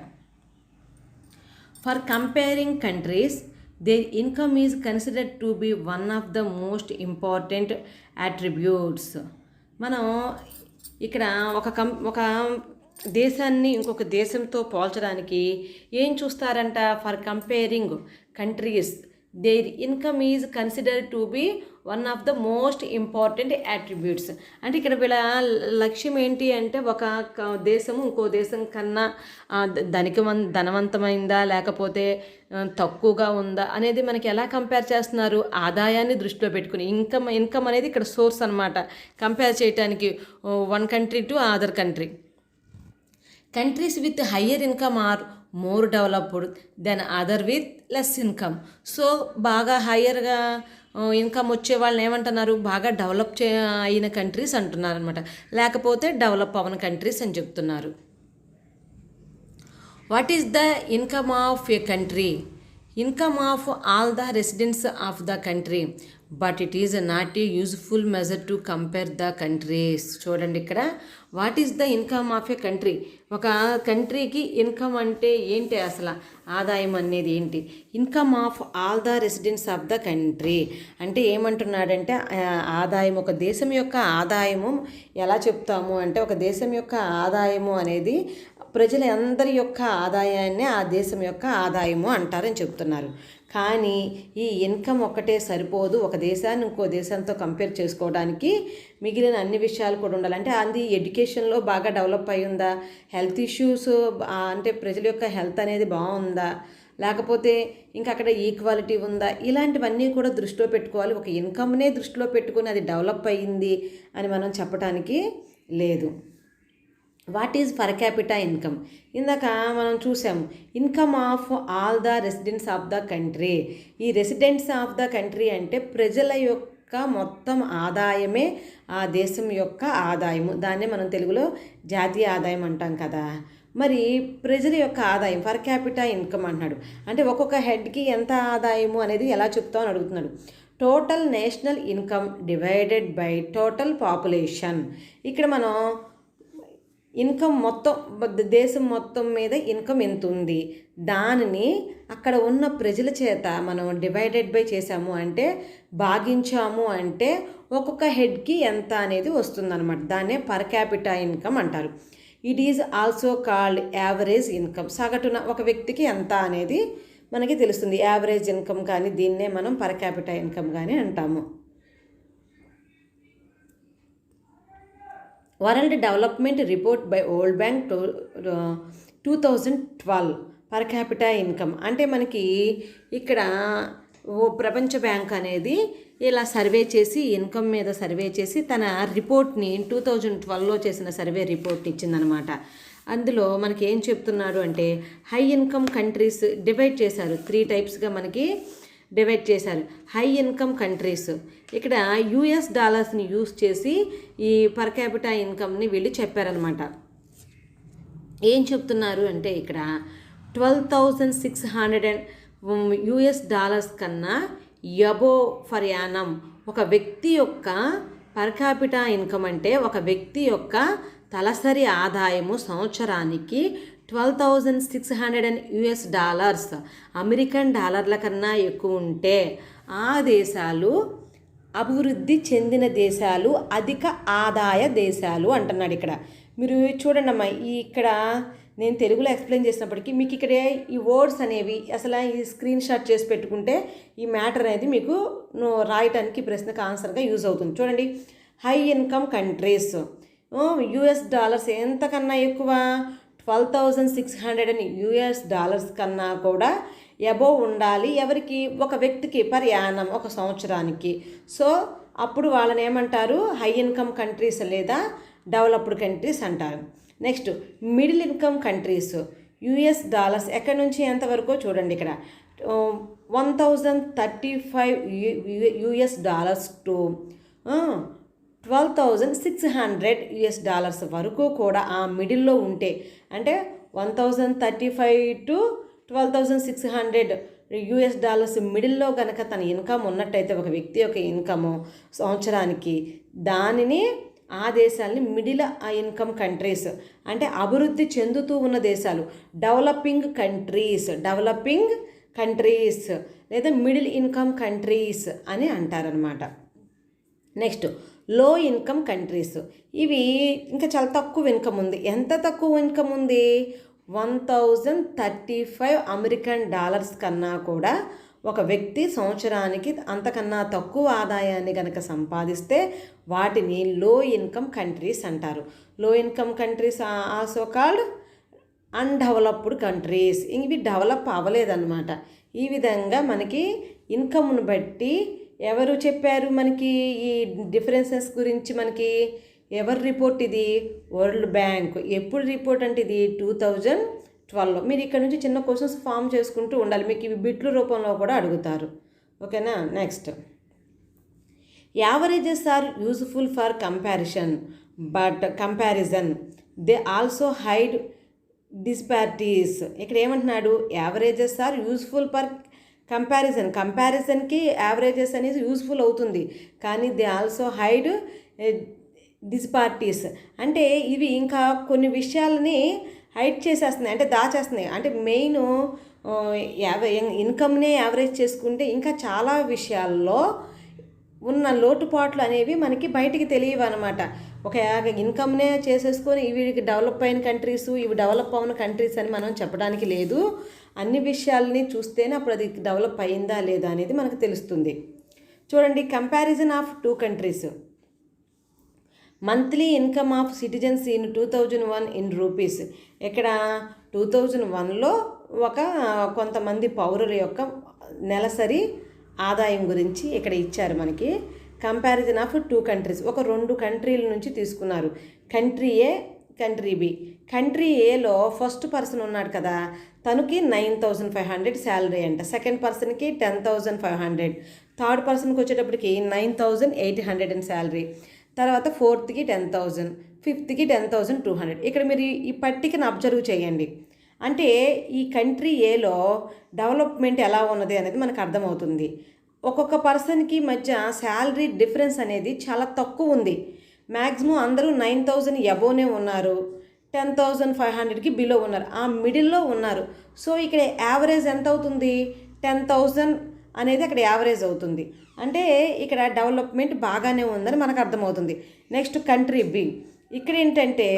For comparing countries, their income is considered to be one of the most important attributes. మనం ఇక్కడ ఒక దేశాన్ని ఇంకొక దేశంతో పోల్చడానికి ఏం చూస్తారంట, for comparing countries their income is considered to be one of the most important attributes. అంటే ఇక్కడ వీళ్ళ లక్ష్యం ఏంటి అంటే ఒక దేశము ఇంకో దేశం కన్నా ధనవంతమైందా లేకపోతే తక్కువగా ఉందా అనేది మనకి ఎలా కంపేర్ చేస్తున్నారు, ఆదాయాన్ని దృష్టిలో పెట్టుకుని. ఇన్కమ్ అనేది ఇక్కడ సోర్స్ అనమాట కంపేర్ చేయడానికి one country to other country. Countries with higher income are more developed than other with less income. So బాగా హయ్యర్గా ఇన్కమ్ వచ్చే వాళ్ళని ఏమంటున్నారు, బాగా డెవలప్ అయిన కంట్రీస్ అంటున్నారు అనమాట, లేకపోతే డెవలప్ అవ్వని కంట్రీస్ అని చెప్తున్నారు. What is the income of a country? Income of all the residents of the country, but it is not a useful measure to compare the countries. చూడండి ఇక్కడ, what is the income of a country? ఒక కంట్రీకి ఇన్కమ్ అంటే ఏంటి, అసలు ఆదాయం అనేది ఏంటి? Income of all the residents of the country అంటే ఏమంటున్నాడంటే ఆదాయం, ఒక దేశం యొక్క ఆదాయము ఎలా చెప్తాము అంటే, ఒక దేశం యొక్క ఆదాయము అనేది ప్రజల అందరి యొక్క ఆదాయాన్ని ఆ దేశం యొక్క ఆదాయము అంటారని చెప్తున్నారు. కానీ ఈ ఇన్కమ్ ఒక్కటే సరిపోదు, ఒక దేశాన్ని ఇంకో దేశంతో కంపేర్ చేసుకోవడానికి మిగిలిన అన్ని విషయాలు కూడా ఉండాలి. అంటే అది ఎడ్యుకేషన్లో బాగా డెవలప్ అయి ఉందా, హెల్త్ ఇష్యూస్ అంటే ప్రజల యొక్క హెల్త్ అనేది బాగుందా, లేకపోతే ఇంకా అక్కడ ఈక్వాలిటీ ఉందా, ఇలాంటివన్నీ కూడా దృష్టిలో పెట్టుకోవాలి. ఒక ఇన్కమ్నే దృష్టిలో పెట్టుకుని అది డెవలప్ అయ్యింది అని మనం చెప్పడానికి లేదు. What is per capita income? ఇందాక మనం చూసాము income of all the residents of the country. ఈ రెసిడెంట్స్ ఆఫ్ ద కంట్రీ అంటే ప్రజల యొక్క మొత్తం ఆదాయమే ఆ దేశం యొక్క ఆదాయము. దాన్నే మనం తెలుగులో జాతీయ ఆదాయం అంటాం కదా. మరి ప్రజల యొక్క ఆదాయం పర్ క్యాపిటా ఇన్కమ్ అంటున్నాడు. అంటే ఒక్కొక్క హెడ్కి ఎంత ఆదాయము అనేది ఎలా చెప్తామని అడుగుతున్నాడు. Total national income divided by total population. ఇక్కడ మనం ఇన్కమ్ మొత్తం దేశం మొత్తం మీద ఇన్కమ్ ఎంత ఉంది, దానిని అక్కడ ఉన్న ప్రజల చేత మనం డివైడెడ్ బై చేసాము అంటే, భాగించాము అంటే ఒక్కొక్క హెడ్కి ఎంత అనేది వస్తుందన్నమాట. దాన్నే పర్ క్యాపిటా ఇన్కమ్ అంటారు. It is also called average income. సగటున ఒక వ్యక్తికి ఎంత అనేది మనకి తెలుస్తుంది. యావరేజ్ ఇన్కమ్ కానీ దీన్నే మనం పర్ క్యాపిటా ఇన్కమ్ కానీ అంటాము. World development report by world bank 2012 per capita income అంటే మనకి ఇక్కడ ప్రపంచ బ్యాంక్ అనేది ఇలా సర్వే చేసి ఇన్కమ్ మీద సర్వే చేసి తన రిపోర్ట్ని 2012లో చేసిన సర్వే రిపోర్ట్ ఇచ్చిందనమాట. అందులో మనకి ఏం చెప్తున్నాడు అంటే, హై ఇన్కమ్ కంట్రీస్ డివైడ్ చేశారు, 3 టైప్స్గా మనకి డివైడ్ చేశారు. హై ఇన్కమ్ కంట్రీస్, ఇక్కడ యుఎస్ డాలర్స్ని యూస్ చేసి ఈ పర్ క్యాపిటా ఇన్కమ్ని వీళ్ళు చెప్పారనమాట. ఏం చెప్తున్నారు అంటే ఇక్కడ 12,600 యుఎస్ డాలర్స్ కన్నా ఎబో ఫర్ యానం ఒక వ్యక్తి యొక్క పర్ క్యాపిటా ఇన్కమ్ అంటే ఒక వ్యక్తి యొక్క తలసరి ఆదాయము సంవత్సరానికి 12,600 యుఎస్ డాలర్స్ అమెరికన్ డాలర్ల కన్నా ఎక్కువ ఉంటే ఆ దేశాలు అభివృద్ధి చెందిన దేశాలు, అధిక ఆదాయ దేశాలు అంటున్నాడు. ఇక్కడ మీరు చూడండి అమ్మా, ఇక్కడ నేను తెలుగులో ఎక్స్ప్లెయిన్ చేసినప్పటికీ మీకు ఇక్కడ ఈ వర్డ్స్ అనేవి అసలు ఈ స్క్రీన్ షాట్ చేసి పెట్టుకుంటే ఈ మ్యాటర్ అనేది మీకు రాయటానికి ప్రశ్నకు ఆన్సర్గా యూజ్ అవుతుంది. చూడండి, high income countries US dollars ఎంతకన్నా ఎక్కువ 12,600 యుఎస్ డాలర్స్ కన్నా కూడా అబోవ్ ఉండాలి. ఎవరికి? ఒక వ్యక్తికి పర్ యానం ఒక సంవత్సరానికి. సో అప్పుడు వాళ్ళని ఏమంటారు? హై ఇన్కమ్ కంట్రీస్ లేదా డెవలప్డ్ కంట్రీస్ అంటారు. Next middle income countries US dollars ఎక్కడి నుంచి ఎంతవరకు చూడండి. ఇక్కడ 1,035 US dollars to 12,600 US dollars వరకు కూడా ఆ మిడిల్లో ఉంటే, అంటే 1,035 టు 12,600 యుఎస్ డాలర్స్ మిడిల్లో కనుక తన ఇన్కమ్ ఉన్నట్టయితే ఒక వ్యక్తి యొక్క ఇన్కము సంవత్సరానికి, దానిని ఆ దేశాలని మిడిల్ ఇన్కమ్ కంట్రీస్ అంటే అభివృద్ధి చెందుతూ ఉన్న దేశాలు, డెవలపింగ్ కంట్రీస్ లేదా మిడిల్ ఇన్కమ్ కంట్రీస్ అని అంటారనమాట. నెక్స్ట్ లో ఇన్కమ్ కంట్రీస్, ఇవి ఇంకా చాలా తక్కువ ఇన్కమ్ ఉంది. ఎంత తక్కువ ఇన్కమ్ ఉంది? 1,035 అమెరికన్ డాలర్స్ కన్నా కూడా ఒక వ్యక్తి సంవత్సరానికి అంతకన్నా తక్కువ ఆదాయాన్ని కనుక సంపాదిస్తే వాటిని లో ఇన్కమ్ కంట్రీస్ అంటారు. లో income countries also called undeveloped countries. ఇవి డెవలప్ అవ్వలేదన్నమాట. ఈ విధంగా మనకి ఇన్కమ్ను బట్టి ఎవరు చెప్పారు మనకి ఈ డిఫరెన్సెస్ గురించి? మనకి ఎవరు రిపోర్ట్ ఇది? World bank. ఎప్పుడు రిపోర్ట్ అంటే ఇది 2012. మీరు ఇక్కడ నుంచి చిన్న క్వశ్చన్స్ ఫామ్ చేసుకుంటూ ఉండాలి, మీకు ఇవి బిట్ల రూపంలో కూడా అడుగుతారు. ఓకేనా? Next, averages are useful for comparison they also hide disparities. ఇక్కడ ఏమంటున్నాడు? యావరేజెస్ ఆర్ యూజ్ఫుల్ ఫర్ కంపారిజన్కి యావరేజెస్ అనేది యూజ్ఫుల్ అవుతుంది, కానీ దే ఆల్సో హైడ్ డిస్పారిటీస్. అంటే ఇవి ఇంకా కొన్ని విషయాలని హైడ్ చేసేస్తున్నాయి, అంటే దాచేస్తున్నాయి. అంటే మెయిన్ ఇన్కమ్నే యావరేజ్ చేసుకుంటే ఇంకా చాలా విషయాల్లో ఉన్న లోటుపాట్లు అనేవి మనకి బయటికి తెలియవు అనమాట. ఒక ఇన్కమ్నే చేసేసుకొని ఇవి డెవలప్ అయిన కంట్రీస్, ఇవి డెవలప్ అయిన కంట్రీస్ అని మనం చెప్పడానికి లేదు. అన్ని విషయాలని చూస్తేనే అప్పుడు అది డెవలప్ అయిందా లేదా అనేది మనకు తెలుస్తుంది. చూడండి, comparison of 2 countries. Monthly income of citizens in 2001 in rupees. ఇక్కడ 2001లో కొంతమంది పౌరుల యొక్క నెలసరి ఆదాయం గురించి ఇక్కడ ఇచ్చారు మనకి. కంపారిజన్ ఆఫ్ 2 కంట్రీస్, ఒక 2 కంట్రీల నుంచి తీసుకున్నారు. కంట్రీ ఏ, కంట్రీ బి. కంట్రీ ఏలో ఫస్ట్ పర్సన్ ఉన్నాడు కదా, తనకి 9,500 శాలరీ అంట. సెకండ్ పర్సన్కి 10,500. థర్డ్ పర్సన్కి వచ్చేటప్పటికి 9,800 అని శాలరీ. తర్వాత ఫోర్త్కి 10,000, ఫిఫ్త్కి 10,200. ఇక్కడ మీరు ఈ పట్టికను అబ్జర్వ్ చేయండి. అంటే ఈ కంట్రీ ఏలో డెవలప్మెంట్ ఎలా ఉన్నది అనేది మనకు అర్థమవుతుంది. ఒక్కొక్క పర్సన్కి మధ్య శాలరీ డిఫరెన్స్ అనేది చాలా తక్కువ ఉంది. మ్యాక్సిమం అందరూ 9,000 అబోనే ఉన్నారు, 10,500కి బిలో ఉన్నారు, ఆ మిడిల్లో ఉన్నారు. సో ఇక్కడ యావరేజ్ ఎంత అవుతుంది? 10,000 అనేది అక్కడ యావరేజ్ అవుతుంది. అంటే ఇక్కడ డెవలప్మెంట్ బాగానే ఉందని మనకు అర్థమవుతుంది. Next, country B. ఇక్కడ ఏంటంటే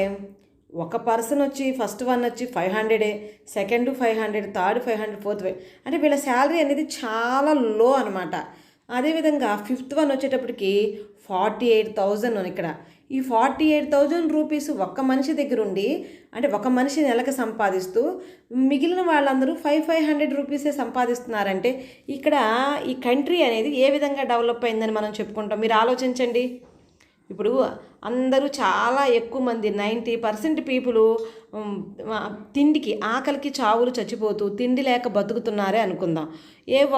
ఒక పర్సన్ వచ్చి ఫస్ట్ వన్ వచ్చి 500, సెకండ్ 500, థర్డ్ 500, ఫోర్త్ 500. అంటే వీళ్ళ శాలరీ అనేది చాలా లో అనమాట. అదేవిధంగా ఫిఫ్త్ వన్ వచ్చేటప్పటికి 48,000 ఇక్కడ. ఈ 48,000 రూపీస్ ఒక్క మనిషి దగ్గర ఉండి, అంటే ఒక మనిషి నెలకు సంపాదిస్తూ మిగిలిన వాళ్ళందరూ 500 రూపీసే సంపాదిస్తున్నారంటే ఇక్కడ ఈ కంట్రీ అనేది ఏ విధంగా డెవలప్ అయిందని మనం చెప్పుకుంటాం? మీరు ఆలోచించండి. ఇప్పుడు అందరూ చాలా ఎక్కువ మంది 90% పీపుల్ తిండికి ఆకలికి చావులు చచ్చిపోతూ తిండి లేక బతుకుతున్నారే అనుకుందాం.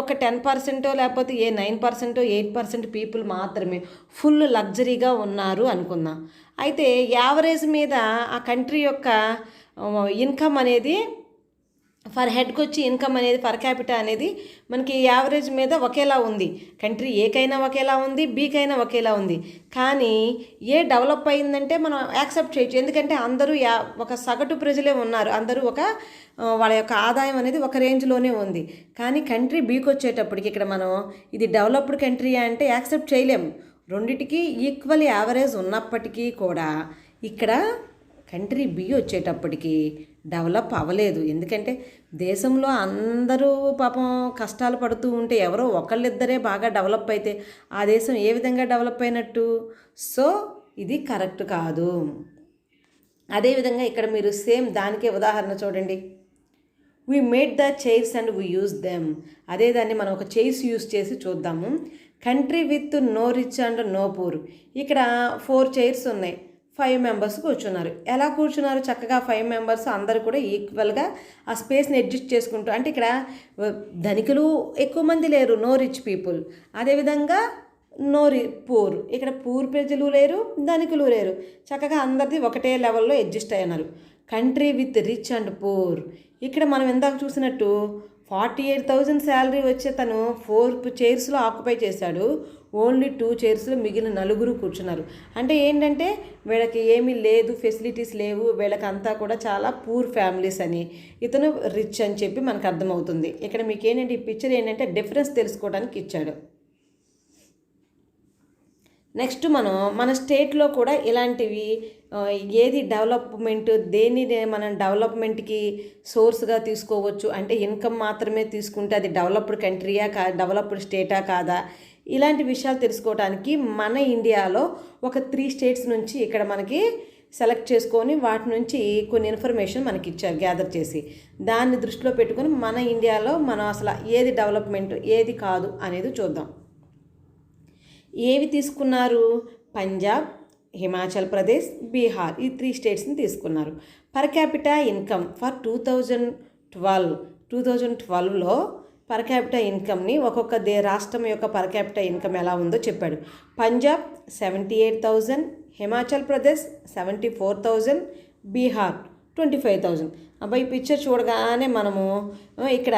ఒక 10% లేకపోతే 9%, 8% పీపుల్ మాత్రమే ఫుల్ లగ్జరీగా ఉన్నారు అనుకుందాం. అయితే యావరేజ్ మీద ఆ కంట్రీ యొక్క ఇన్కమ్ అనేది ఫర్ హెడ్కి వచ్చి ఇన్కమ్ అనేది పర్ క్యాపిటా అనేది మనకి యావరేజ్ మీద ఒకేలా ఉంది. కంట్రీ ఏకైనా ఒకేలా ఉంది, బీకైనా ఒకేలా ఉంది. కానీ ఏ డెవలప్ అయిందంటే మనం యాక్సెప్ట్ చేయొచ్చు, ఎందుకంటే అందరూ ఒక సగటు ప్రజలే ఉన్నారు, అందరూ వాళ్ళ యొక్క ఆదాయం అనేది ఒక రేంజ్లోనే ఉంది. కానీ కంట్రీ బీకి వచ్చేటప్పటికి ఇక్కడ మనం ఇది డెవలప్డ్ కంట్రీ అంటే యాక్సెప్ట్ చేయలేము. రెండిటికి ఈక్వల్ యావరేజ్ ఉన్నప్పటికీ కూడా ఇక్కడ కంట్రీ బి వచ్చేటప్పటికి డెవలప్ అవ్వలేదు. ఎందుకంటే దేశంలో అందరూ పాపం కష్టాలు పడుతూ ఉంటే ఎవరో ఒకళ్ళిద్దరే బాగా డెవలప్ అయితే ఆ దేశం ఏ విధంగా డెవలప్ అయినట్టు? సో ఇది కరెక్ట్ కాదు. అదేవిధంగా ఇక్కడ మీరు సేమ్ దానికే ఉదాహరణ చూడండి. We made the chairs and we use them. అదే దాన్ని మనం ఒక చైర్స్ యూజ్ చేసి చూద్దాము. Country with no rich and no poor. ఇక్కడ 4 చైర్స్ ఉన్నాయి, 5 మెంబర్స్ కూర్చున్నారు. ఎలా కూర్చున్నారు? చక్కగా 5 మెంబర్స్ అందరూ కూడా ఈక్వల్గా ఆ స్పేస్ని అడ్జస్ట్ చేసుకుంటూ. అంటే ఇక్కడ ధనికులు ఎక్కువ మంది లేరు, నో రిచ్ పీపుల్. అదేవిధంగా పూర్, ఇక్కడ పూర్ ప్రజలు లేరు, ధనికులు లేరు, చక్కగా అందరిది ఒకటే లెవెల్లో అడ్జస్ట్ అయినారు. Country with rich and poor. ఇక్కడ మనం ఇందాక చూసినట్టు 48,000 శాలరీ వచ్చే తను 4 చైర్స్లో ఆక్యుపై చేశాడు, ఓన్లీ 2 చైర్స్లో మిగిలిన 4 కూర్చున్నారు. అంటే ఏంటంటే వీళ్ళకి ఏమీ లేదు, ఫెసిలిటీస్ లేవు, వీళ్ళకంతా కూడా చాలా పూర్ ఫ్యామిలీస్ అని, ఇతను రిచ్ అని చెప్పి మనకు అర్థమవుతుంది. ఇక్కడ మీకు ఏంటంటే ఈ పిక్చర్ ఏంటంటే డిఫరెన్స్ తెలుసుకోవడానికి ఇచ్చాడు. నెక్స్ట్ మన స్టేట్లో కూడా ఇలాంటివి ఏది డెవలప్మెంట్, దేన్ని మనం డెవలప్మెంట్కి సోర్స్గా తీసుకోవచ్చు, అంటే ఇన్కమ్ మాత్రమే తీసుకుంటే అది డెవలప్డ్ కంట్రీయా డెవలప్డ్ స్టేటా కాదా, ఇలాంటి విషయాలు తెలుసుకోవడానికి మన ఇండియాలో ఒక 3 స్టేట్స్ నుంచి ఇక్కడ మనకి సెలెక్ట్ చేసుకొని వాటి నుంచి కొన్ని ఇన్ఫర్మేషన్ మనకి ఇచ్చారు గ్యాదర్ చేసి. దాన్ని దృష్టిలో పెట్టుకొని మన ఇండియాలో మనం అసలు ఏది డెవలప్మెంట్ ఏది కాదు అనేది చూద్దాం. ఏవి తీసుకున్నారు? పంజాబ్, హిమాచల్ ప్రదేశ్, బీహార్, ఈ 3 స్టేట్స్ని తీసుకున్నారు. పర్ క్యాపిటా ఇన్కమ్ ఫర్ 2012లో పర్ క్యాపిటల్ ఇన్కమ్ని ఒక్కొక్క రాష్ట్రం యొక్క పర్ క్యాపిటల్ ఇన్కమ్ ఎలా ఉందో చెప్పాడు. పంజాబ్ 78,000, హిమాచల్ ప్రదేశ్ 74,000, బీహార్ 25,000. అబ్బాయి ఈ పిక్చర్ చూడగానే మనము ఇక్కడ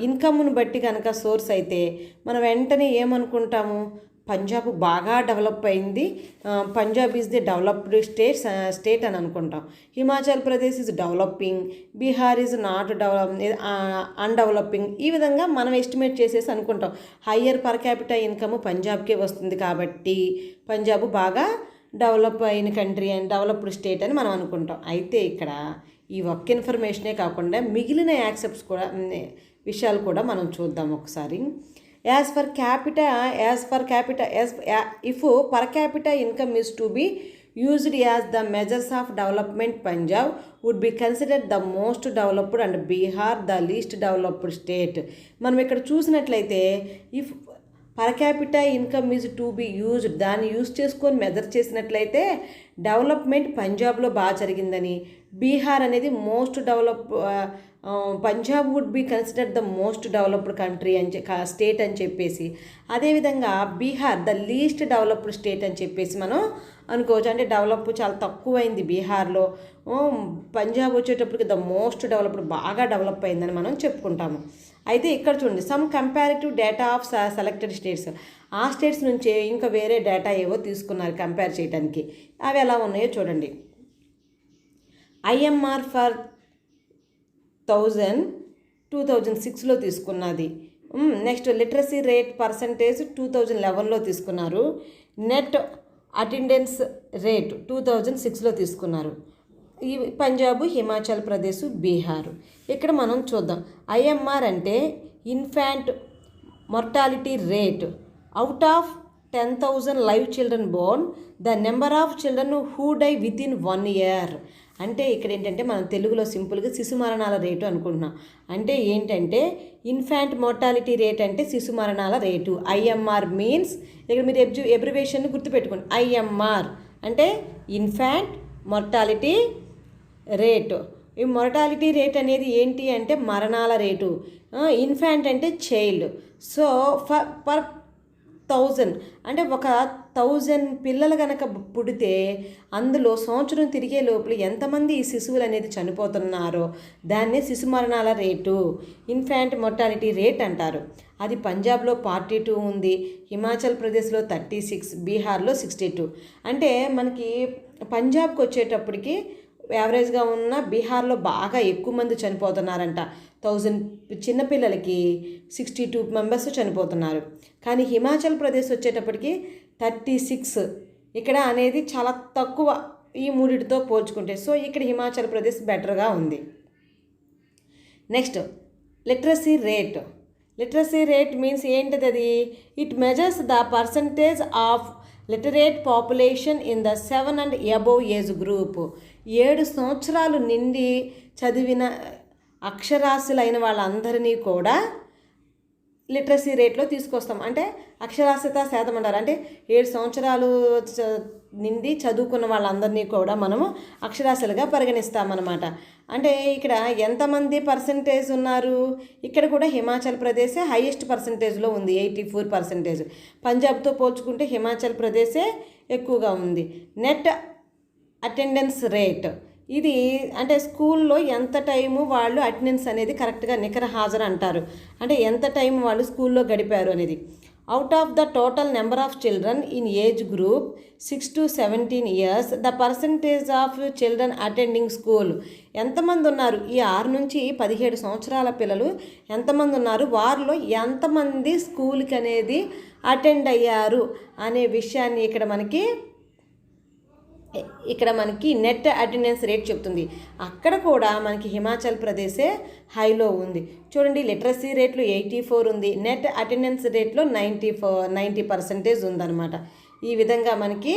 ఇన్కమ్ను బట్టి కనుక సోర్స్ అయితే మనం వెంటనే ఏమనుకుంటాము? పంజాబ్ బాగా డెవలప్ అయింది, Punjab is the developed state అని అనుకుంటాం. Himachal Pradesh is developing, Bihar is not undeveloping. ఈ విధంగా మనం ఎస్టిమేట్ చేసేసి అనుకుంటాం హయ్యర్ పర్ క్యాపిటల్ ఇన్కమ్ పంజాబ్కే వస్తుంది కాబట్టి పంజాబ్ బాగా డెవలప్ అయిన కంట్రీ అని డెవలప్డ్ స్టేట్ అని మనం అనుకుంటాం. అయితే ఇక్కడ ఈ ఒక్క ఇన్ఫర్మేషనే కాకుండా మిగిలిన యాక్సెప్ట్స్ కూడా విషయాలు కూడా మనం చూద్దాం ఒకసారి. As per capita, if per capita income is to be used as the measures of development, Punjab would be considered the most developed and Bihar the least developed state. మనం ఇక్కడ చూసినట్లయితే if per capital income is to be used, దాన్ని యూజ్ చేసుకొని మెజర్ చేసినట్లయితే డెవలప్మెంట్ పంజాబ్లో బాగా జరిగిందని, బీహార్ అనేది Punjab would be considered the most developed country అని స్టేట్ అని చెప్పేసి, అదేవిధంగా Bihar the least developed state అని చెప్పేసి మనం అనుకోవచ్చు. అంటే డెవలప్ చాలా తక్కువైంది బీహార్లో, పంజాబ్ వచ్చేటప్పటికి ద మోస్ట్ డెవలప్డ్ బాగా డెవలప్ అయిందని మనం చెప్పుకుంటాము. అయితే ఇక్కడ చూడండి, some comparative data of selected states, ఆ స్టేట్స్ నుంచే ఇంకా వేరే డేటా ఏవో తీసుకున్నారు కంపేర్ చేయడానికి. అవి ఎలా ఉన్నాయో చూడండి. ఐఎంఆర్ ఫర్ 2006లో తీసుకున్నది. నెక్స్ట్ లిటరసీ రేట్ పర్సంటేజ్ 2011లో తీసుకున్నారు. నెట్ అటెండెన్స్ రేట్ 2006లో తీసుకున్నారు. ఈ పంజాబ్, హిమాచల్ ప్రదేశ్, బీహార్. ఇక్కడ మనం చూద్దాం. ఐఎంఆర్ అంటే infant mortality rate. Out of 10,000 live children born the number of children who die with in 1 year. అంటే ఇక్కడ ఏంటంటే మనం తెలుగులో సింపుల్గా శిశు మరణాల రేటు అనుకుంటున్నాం. అంటే ఏంటంటే ఇన్ఫాంట్ మోర్టాలిటీ రేట్ అంటే శిశు మరణాల రేటు. ఐఎంఆర్ మీన్స్, ఇక్కడ మీరు ఎబ్రివేషన్ గుర్తుపెట్టుకోండి. ఐఎంఆర్ అంటే ఇన్ఫాంట్ మొర్టాలిటీ రేటు. ఈ మొర్టాలిటీ రేట్ అనేది ఏంటి అంటే మరణాల రేటు. ఇన్ఫాంట్ అంటే చైల్డ్. సో పర్ 1000 అంటే ఒక 1000 పిల్లలు కనుక పుడితే అందులో సంవత్సరం తిరిగే లోపల ఎంతమంది ఈ శిశువులు అనేది చనిపోతున్నారో దాన్నే శిశు మరణాల రేటు, ఇన్ఫాంట్ మొర్టాలిటీ రేట్ అంటారు. అది పంజాబ్లో 42 ఉంది, హిమాచల్ ప్రదేశ్లో 36, బీహార్లో 62. అంటే మనకి పంజాబ్కి వచ్చేటప్పటికి యావరేజ్గా ఉన్న బీహార్లో బాగా ఎక్కువ మంది చనిపోతున్నారంట. 1000 చిన్నపిల్లలకి 62 మెంబర్స్ చనిపోతున్నారు. కానీ హిమాచల్ ప్రదేశ్ వచ్చేటప్పటికి 36 ఇక్కడ అనేది చాలా తక్కువ ఈ మూడిటితో పోల్చుకుంటే. సో ఇక్కడ హిమాచల్ ప్రదేశ్ బెటర్గా ఉంది. Next literacy rate. Literacy rate means ఏంటిది? అది it measures the percentage of literate population in the 7 and above age group. 7 సంవత్సరాలు నిండి చదివిన అక్షరాస్యులైన వాళ్ళందరినీ కూడా లిటరసీ రేట్లో తీసుకొస్తాం. అంటే అక్షరాస్యత శాతం అంటారు. అంటే 7 సంవత్సరాలు నిండి చదువుకున్న వాళ్ళందరినీ కూడా మనము అక్షరాస్యులుగా పరిగణిస్తామన్నమాట. అంటే ఇక్కడ ఎంతమంది పర్సంటేజ్ ఉన్నారు? ఇక్కడ కూడా హిమాచల్ ప్రదేశే హైయెస్ట్ పర్సంటేజ్లో ఉంది, 84%. పంజాబ్తో పోల్చుకుంటే హిమాచల్ ప్రదేశే ఎక్కువగా ఉంది. నెట్ అటెండెన్స్ రేట్ ఇది అంటే స్కూల్లో ఎంత టైము వాళ్ళు అటెండెన్స్ అనేది కరెక్ట్గా నికర హాజరు అంటారు. అంటే ఎంత టైం వాళ్ళు స్కూల్లో గడిపారు అనేది. Out of the total number of children in age group 6 to 17 years the percentage of children attending school. ఎంతమంది ఉన్నారు? ఈ 6 నుంచి 17 సంవత్సరాల పిల్లలు ఎంతమంది ఉన్నారు, వారిలో ఎంతమంది స్కూల్కి అనేది అటెండ్ అయ్యారు అనే విషయాన్ని ఇక్కడ మనకి ఇక్కడ మనకి నెట్ అటెండెన్స్ రేట్ చెప్తుంది. అక్కడ కూడా మనకి హిమాచల్ ప్రదేశే హైలో ఉంది. చూడండి, లిటరసీ రేట్లో 84 ఉంది, నెట్ అటెండెన్స్ రేట్లో 90% ఉందన్నమాట. ఈ విధంగా మనకి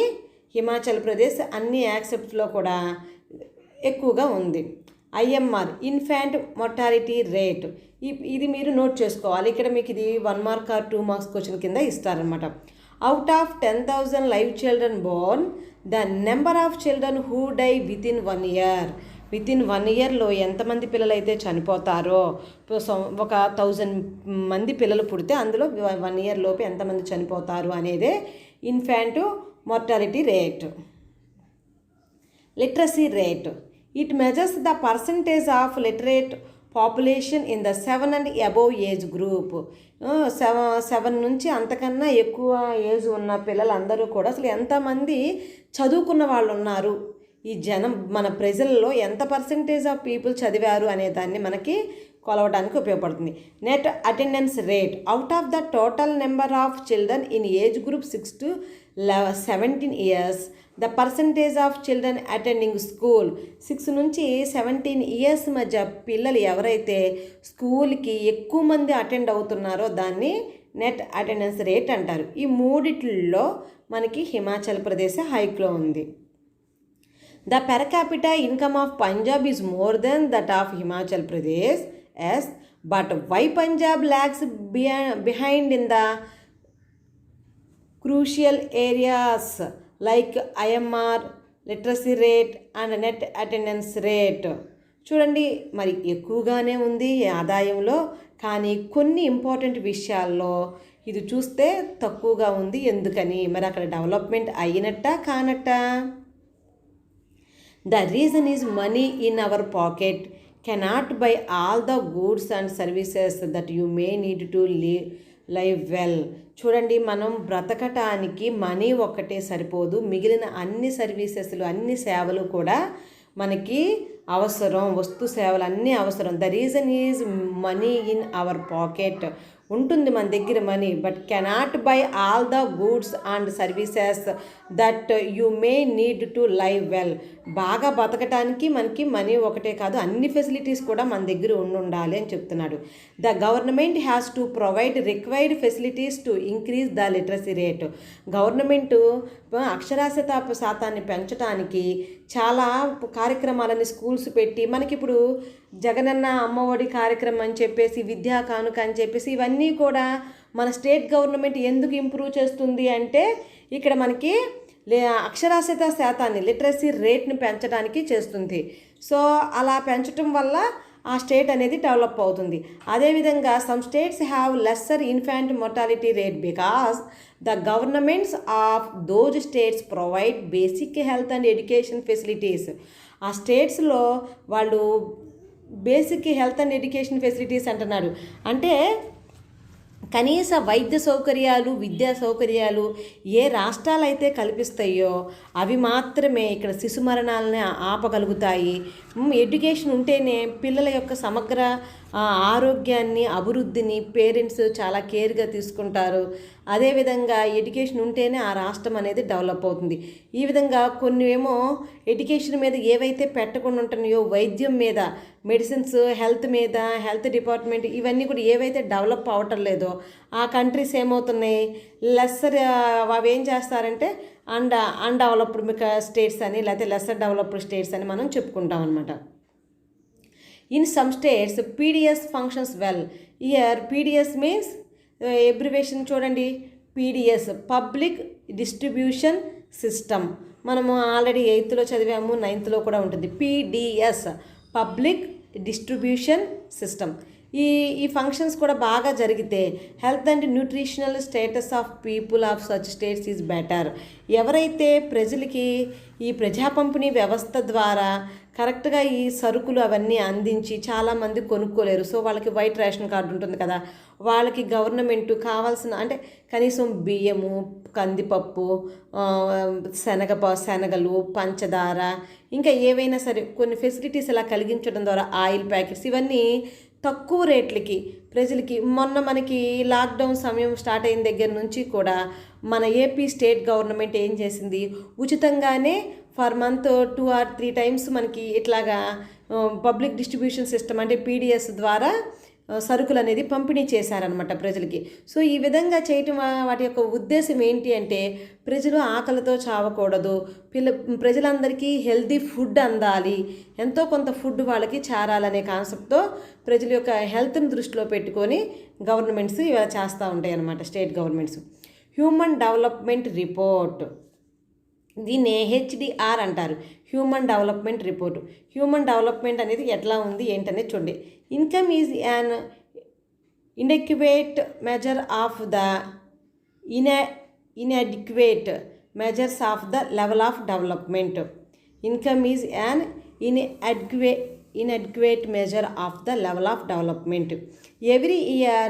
హిమాచల్ ప్రదేశ్ అన్ని యాక్సెప్ట్స్లో కూడా ఎక్కువగా ఉంది. ఐఎంఆర్ ఇన్ఫాంట్ మొర్టాలిటీ రేట్, ఇది మీరు నోట్ చేసుకోవాలి. ఇక్కడ మీకు ఇది 1 మార్క్ ఆర్ 2 మార్క్స్ క్వశ్చన్ కింద ఇస్తారనమాట. Out of 10,000 live children born, the number of children who die within 1 year. Within 1 ఇయర్లో ఎంతమంది పిల్లలు అయితే చనిపోతారో, ఒక 1000 మంది పిల్లలు పుడితే అందులో 1 ఇయర్ లోపు ఎంతమంది చనిపోతారు అనేదే infant mortality rate. Literacy rate, it measures the percentage of literate population in the 7 and above age group. 7 నుంచి అంతకన్నా ఎక్కువ ఏజ్ ఉన్న పిల్లలందరూ కూడా అసలు ఎంతమంది చదువుకున్న వాళ్ళు ఉన్నారు, ఈ మన ప్రజల్లో ఎంత పర్సంటేజ్ ఆఫ్ పీపుల్ చదివారు అనే దాన్ని మనకి కొలవడానికి ఉపయోగపడుతుంది. Net attendance rate, out of the total number of children in age group 6 to 17 years, the percentage of children attending school. 6 నుంచి 17 ఇయర్స్ మధ్య పిల్లలు ఎవరైతే స్కూల్కి ఎక్కువ మంది అటెండ్ అవుతున్నారో దాన్ని నెట్ అటెండెన్స్ రేట్ అంటారు. ఈ మూడిట్లో మనకి హిమాచల్ ప్రదేశ్ హైక్లో ఉంది. The per capita income of Punjab is more than that of Himachal Pradesh, yes, but why Punjab lags behind in the crucial areas like IMR, literacy rate and net attendance rate. చూడండి, మరి ఎక్కువగానే ఉంది ఆదాయంలో, కానీ కొన్ని ఇంపార్టెంట్ విషయాల్లో ఇది చూస్తే తక్కువగా ఉంది. ఎందుకని? మరి అక్కడ డెవలప్మెంట్ అయినట్ట కానట్ట? The reason is money in our pocket cannot buy all the goods and services that you may need to live well. చూడండి, మనం బ్రతకటానికి మనీ ఒక్కటే సరిపోదు, మిగిలిన అన్ని సర్వీసెస్లు, అన్ని సేవలు కూడా మనకి అవసరం. వస్తు సేవలు అన్నీ అవసరం. The reason is money in our pocket. ఉంటుంది మన దగ్గర money, but cannot buy all the goods and services that you may need to live well. బాగా బతకటానికి మనకి మనీ ఒకటే కాదు, అన్ని ఫెసిలిటీస్ కూడా మన దగ్గర ఉండాలి అని చెప్తున్నాడు. The government has to provide required facilities to increase the literacy rate. Government అక్షరాస్యత శాతాన్ని పెంచడానికి చాలా కార్యక్రమాలని స్కూల్స్ పెట్టి, మనకిప్పుడు జగనన్న అమ్మఒడి కార్యక్రమం అని చెప్పేసి, విద్యా కానుక అని చెప్పేసి, ఇవన్నీ కూడా మన స్టేట్ గవర్నమెంట్ ఎందుకు ఇంప్రూవ్ చేస్తుంది అంటే ఇక్కడ మనకి అక్షరాస్యత శాతాన్ని, లిటరసీ రేట్ని పెంచడానికి చేస్తుంది. సో అలా పెంచడం వల్ల ఆ స్టేట్ అనేది డెవలప్ అవుతుంది. అదేవిధంగా some states have lesser infant mortality rate because the governments of those states provide basic health and education facilities. ఆ స్టేట్స్లో వాళ్ళు basic health and education facilities అంటున్నాడు. అంటే కనీస వైద్య సౌకర్యాలు, విద్యా సౌకర్యాలు ఏ రాష్ట్రాలు అయితే కల్పిస్తాయో అవి మాత్రమే ఇక్కడ శిశు మరణాలని ఆపగలుగుతాయి. ఎడ్యుకేషన్ ఉంటేనే పిల్లల యొక్క సమగ్ర ఆరోగ్యాన్ని, అభివృద్ధిని పేరెంట్స్ చాలా కేర్గా తీసుకుంటారు. అదేవిధంగా ఎడ్యుకేషన్ ఉంటేనే ఆ రాష్ట్రం అనేది డెవలప్ అవుతుంది. ఈ విధంగా కొన్ని ఏమో ఎడ్యుకేషన్ మీద ఏవైతే పెట్టకుండా ఉంటున్నాయో, వైద్యం మీద, మెడిసిన్స్, హెల్త్ మీద, హెల్త్ డిపార్ట్మెంట్, ఇవన్నీ కూడా ఏవైతే డెవలప్ అవ్వటం లేదో ఆ కంట్రీస్ ఏమవుతున్నాయి, లెస్సర్ అవి ఏం చేస్తారంటే అన్డెవలప్డ్ స్టేట్స్ అని, లేకపోతే లెస్సర్ డెవలప్డ్ స్టేట్స్ అని మనం చెప్పుకుంటాం అనమాట. In some states PDS functions well. Year PDS means abbreviation చూడండి, పీడిఎస్ పబ్లిక్ డిస్ట్రిబ్యూషన్ సిస్టమ్. మనము ఆల్రెడీ 8th చదివాము, 9th కూడా ఉంటుంది. PDS public distribution system. ఈ ఫంక్షన్స్ కూడా బాగా జరిగితే health and nutritional status of people of such states is better. ఎవరైతే ప్రజలకి ఈ ప్రజా పంపిణీ వ్యవస్థ ద్వారా కరెక్ట్గా ఈ సరుకులు అవన్నీ అందించి చాలామంది కొనుక్కోలేరు. సో వాళ్ళకి వైట్ రేషన్ కార్డు ఉంటుంది కదా, వాళ్ళకి గవర్నమెంట్ కావాల్సిన అంటే కనీసం బియ్యము, కందిపప్పు, శనగలు, పంచదార, ఇంకా ఏవైనా సరే కొన్ని ఫెసిలిటీస్ ఇలా కలిగించడం ద్వారా ఆయిల్ ప్యాకెట్స్ ఇవన్నీ తక్కువ రేట్లకి ప్రజలకి. మొన్న మనకి లాక్డౌన్ సమయం స్టార్ట్ అయిన దగ్గర నుంచి కూడా మన ఏపీ స్టేట్ గవర్నమెంట్ ఏం చేసింది, ఉచితంగానే ఫర్ మంత్ 2 or 3 times మనకి ఇట్లాగా పబ్లిక్ డిస్ట్రిబ్యూషన్ సిస్టమ్ అంటే పీడిఎస్ ద్వారా సరుకులు అనేది పంపిణీ చేశారనమాట ప్రజలకి. సో ఈ విధంగా చేయటం వాటి యొక్క ఉద్దేశం ఏంటి అంటే ప్రజలు ఆకలితో చావకూడదు, ప్రజలందరికీ హెల్తీ ఫుడ్ అందాలి, ఎంతో కొంత ఫుడ్ వాళ్ళకి చేరాలనే కాన్సెప్ట్తో ప్రజల యొక్క హెల్త్ని దృష్టిలో పెట్టుకొని గవర్నమెంట్స్ ఇలా చేస్తూ ఉంటాయి అన్నమాట, state governments. Human development report, దీన్ని హెచ్డిఆర్ అంటారు, human development report. Human development అనేది ఎట్లా ఉంది ఏంటనేది చూడండి. Income is an inadequate measure of the inadequate measures of the level of development. Income is an inadequate measure of the level of development. Every year,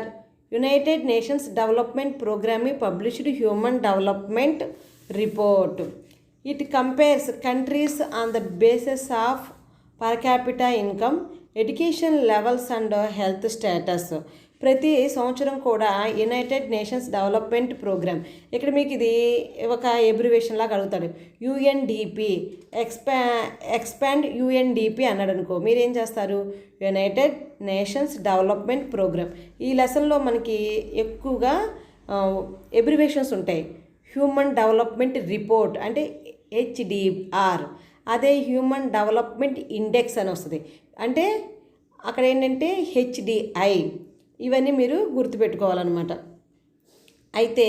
United Nations Development Programme published Human Development Report. It compares countries on the basis of per capita income, education levels and health status. ప్రతి సంవత్సరం కూడా యునైటెడ్ నేషన్స్ డెవలప్మెంట్ ప్రోగ్రామ్, ఇక్కడ మీకు ఇది ఒక ఎబ్రివేషన్ లాగా అడుగుతాడు, యుఎన్డిపి, ఎక్స్పాండ్ యుఎన్డిపి అన్నాడు అనుకో, మీరేం చేస్తారు, యునైటెడ్ నేషన్స్ డెవలప్మెంట్ ప్రోగ్రామ్. ఈ లెసన్లో మనకి ఎక్కువగా ఎబ్రివేషన్స్ ఉంటాయి. హ్యూమన్ డెవలప్మెంట్ రిపోర్ట్ అంటే హెచ్డిఆర్, అదే హ్యూమన్ డెవలప్మెంట్ ఇండెక్స్ అని వస్తుంది, అంటే అక్కడ ఏంటంటే హెచ్డిఐ. ఇవన్నీ మీరు గుర్తుపెట్టుకోవాలన్నమాట. అయితే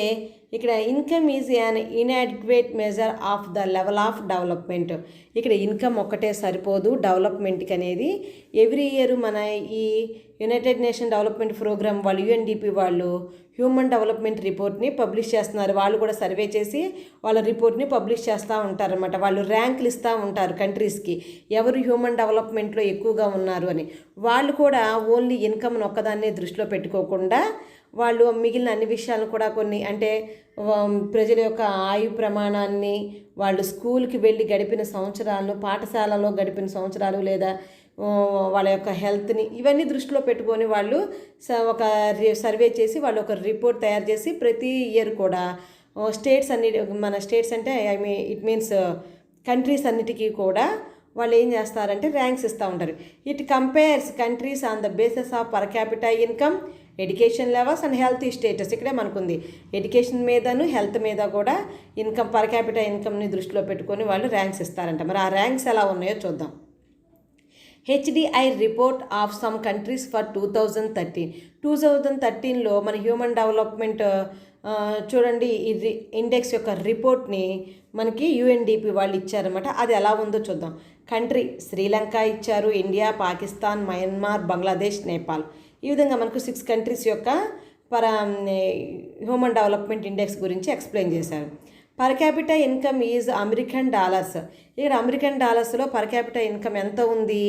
ఇక్కడ income is an inadequate measure of the level of development. ఇక్కడ ఇన్కమ్ ఒక్కటే సరిపోదు డెవలప్మెంట్కి అనేది. ఎవ్రీ ఇయర్ మన ఈ యునైటెడ్ నేషన్ డెవలప్మెంట్ ప్రోగ్రామ్ వాళ్ళు యుఎన్డిపి వాళ్ళు హ్యూమన్ డెవలప్మెంట్ రిపోర్ట్ని పబ్లిష్ చేస్తున్నారు. వాళ్ళు కూడా సర్వే చేసి వాళ్ళ రిపోర్ట్ని పబ్లిష్ చేస్తూ ఉంటారన్నమాట. వాళ్ళు ర్యాంకులు ఇస్తూ ఉంటారు కంట్రీస్కి, ఎవరు హ్యూమన్ డెవలప్మెంట్లో ఎక్కువగా ఉన్నారు అని. వాళ్ళు కూడా ఓన్లీ ఇన్కమ్ను ఒక్కదాన్నే దృష్టిలో పెట్టుకోకుండా వాళ్ళు మిగిలిన అన్ని విషయాలను కూడా కొన్ని అంటే ప్రజల యొక్క ఆయు ప్రమాణాన్ని, వాళ్ళు స్కూల్కి వెళ్ళి గడిపిన సంవత్సరాలను, పాఠశాలలో గడిపిన సంవత్సరాలు, లేదా వాళ్ళ యొక్క హెల్త్ని, ఇవన్నీ దృష్టిలో పెట్టుకొని వాళ్ళు ఒక సర్వే చేసి వాళ్ళు ఒక రిపోర్ట్ తయారు చేసి ప్రతి ఇయర్ కూడా స్టేట్స్ అన్ని, మన స్టేట్స్ అంటే ఇట్ మీన్స్ కంట్రీస్ అన్నిటికీ కూడా వాళ్ళు ఏం చేస్తారంటే ర్యాంక్స్ ఇస్తూ ఉంటారు. It compares countries on the basis of per capital income, education levels and health status. ఇక్కడే మనకుంది ఎడ్యుకేషన్ మీదను హెల్త్ మీద కూడా ఇన్కమ్, పర్ క్యాపిటల్ ఇన్కమ్ని దృష్టిలో పెట్టుకొని వాళ్ళు ర్యాంక్స్ ఇస్తారంట. మరి ఆ ర్యాంక్స్ ఎలా ఉన్నాయో చూద్దాం. HDI report of some countries for 2013. 2013లో మన హ్యూమన్ డెవలప్మెంట్ చూడండి, ఈ ఇండెక్స్ యొక్క రిపోర్ట్ని మనకి యుఎన్డిపి వాళ్ళు ఇచ్చారన్నమాట. అది ఎలా ఉందో చూద్దాం. కంట్రీ శ్రీలంక ఇచ్చారు, ఇండియా, పాకిస్తాన్, మయన్మార్, బంగ్లాదేశ్, నేపాల్. ఈ విధంగా మనకు 6 కంట్రీస్ యొక్క హ్యూమన్ డెవలప్మెంట్ ఇండెక్స్ గురించి ఎక్స్ప్లెయిన్ చేశారు. Per capital income is American dollars. ఇక్కడ అమెరికన్ డాలర్స్లో పర్ క్యాపిటల్ ఇన్కమ్ ఎంత ఉంది?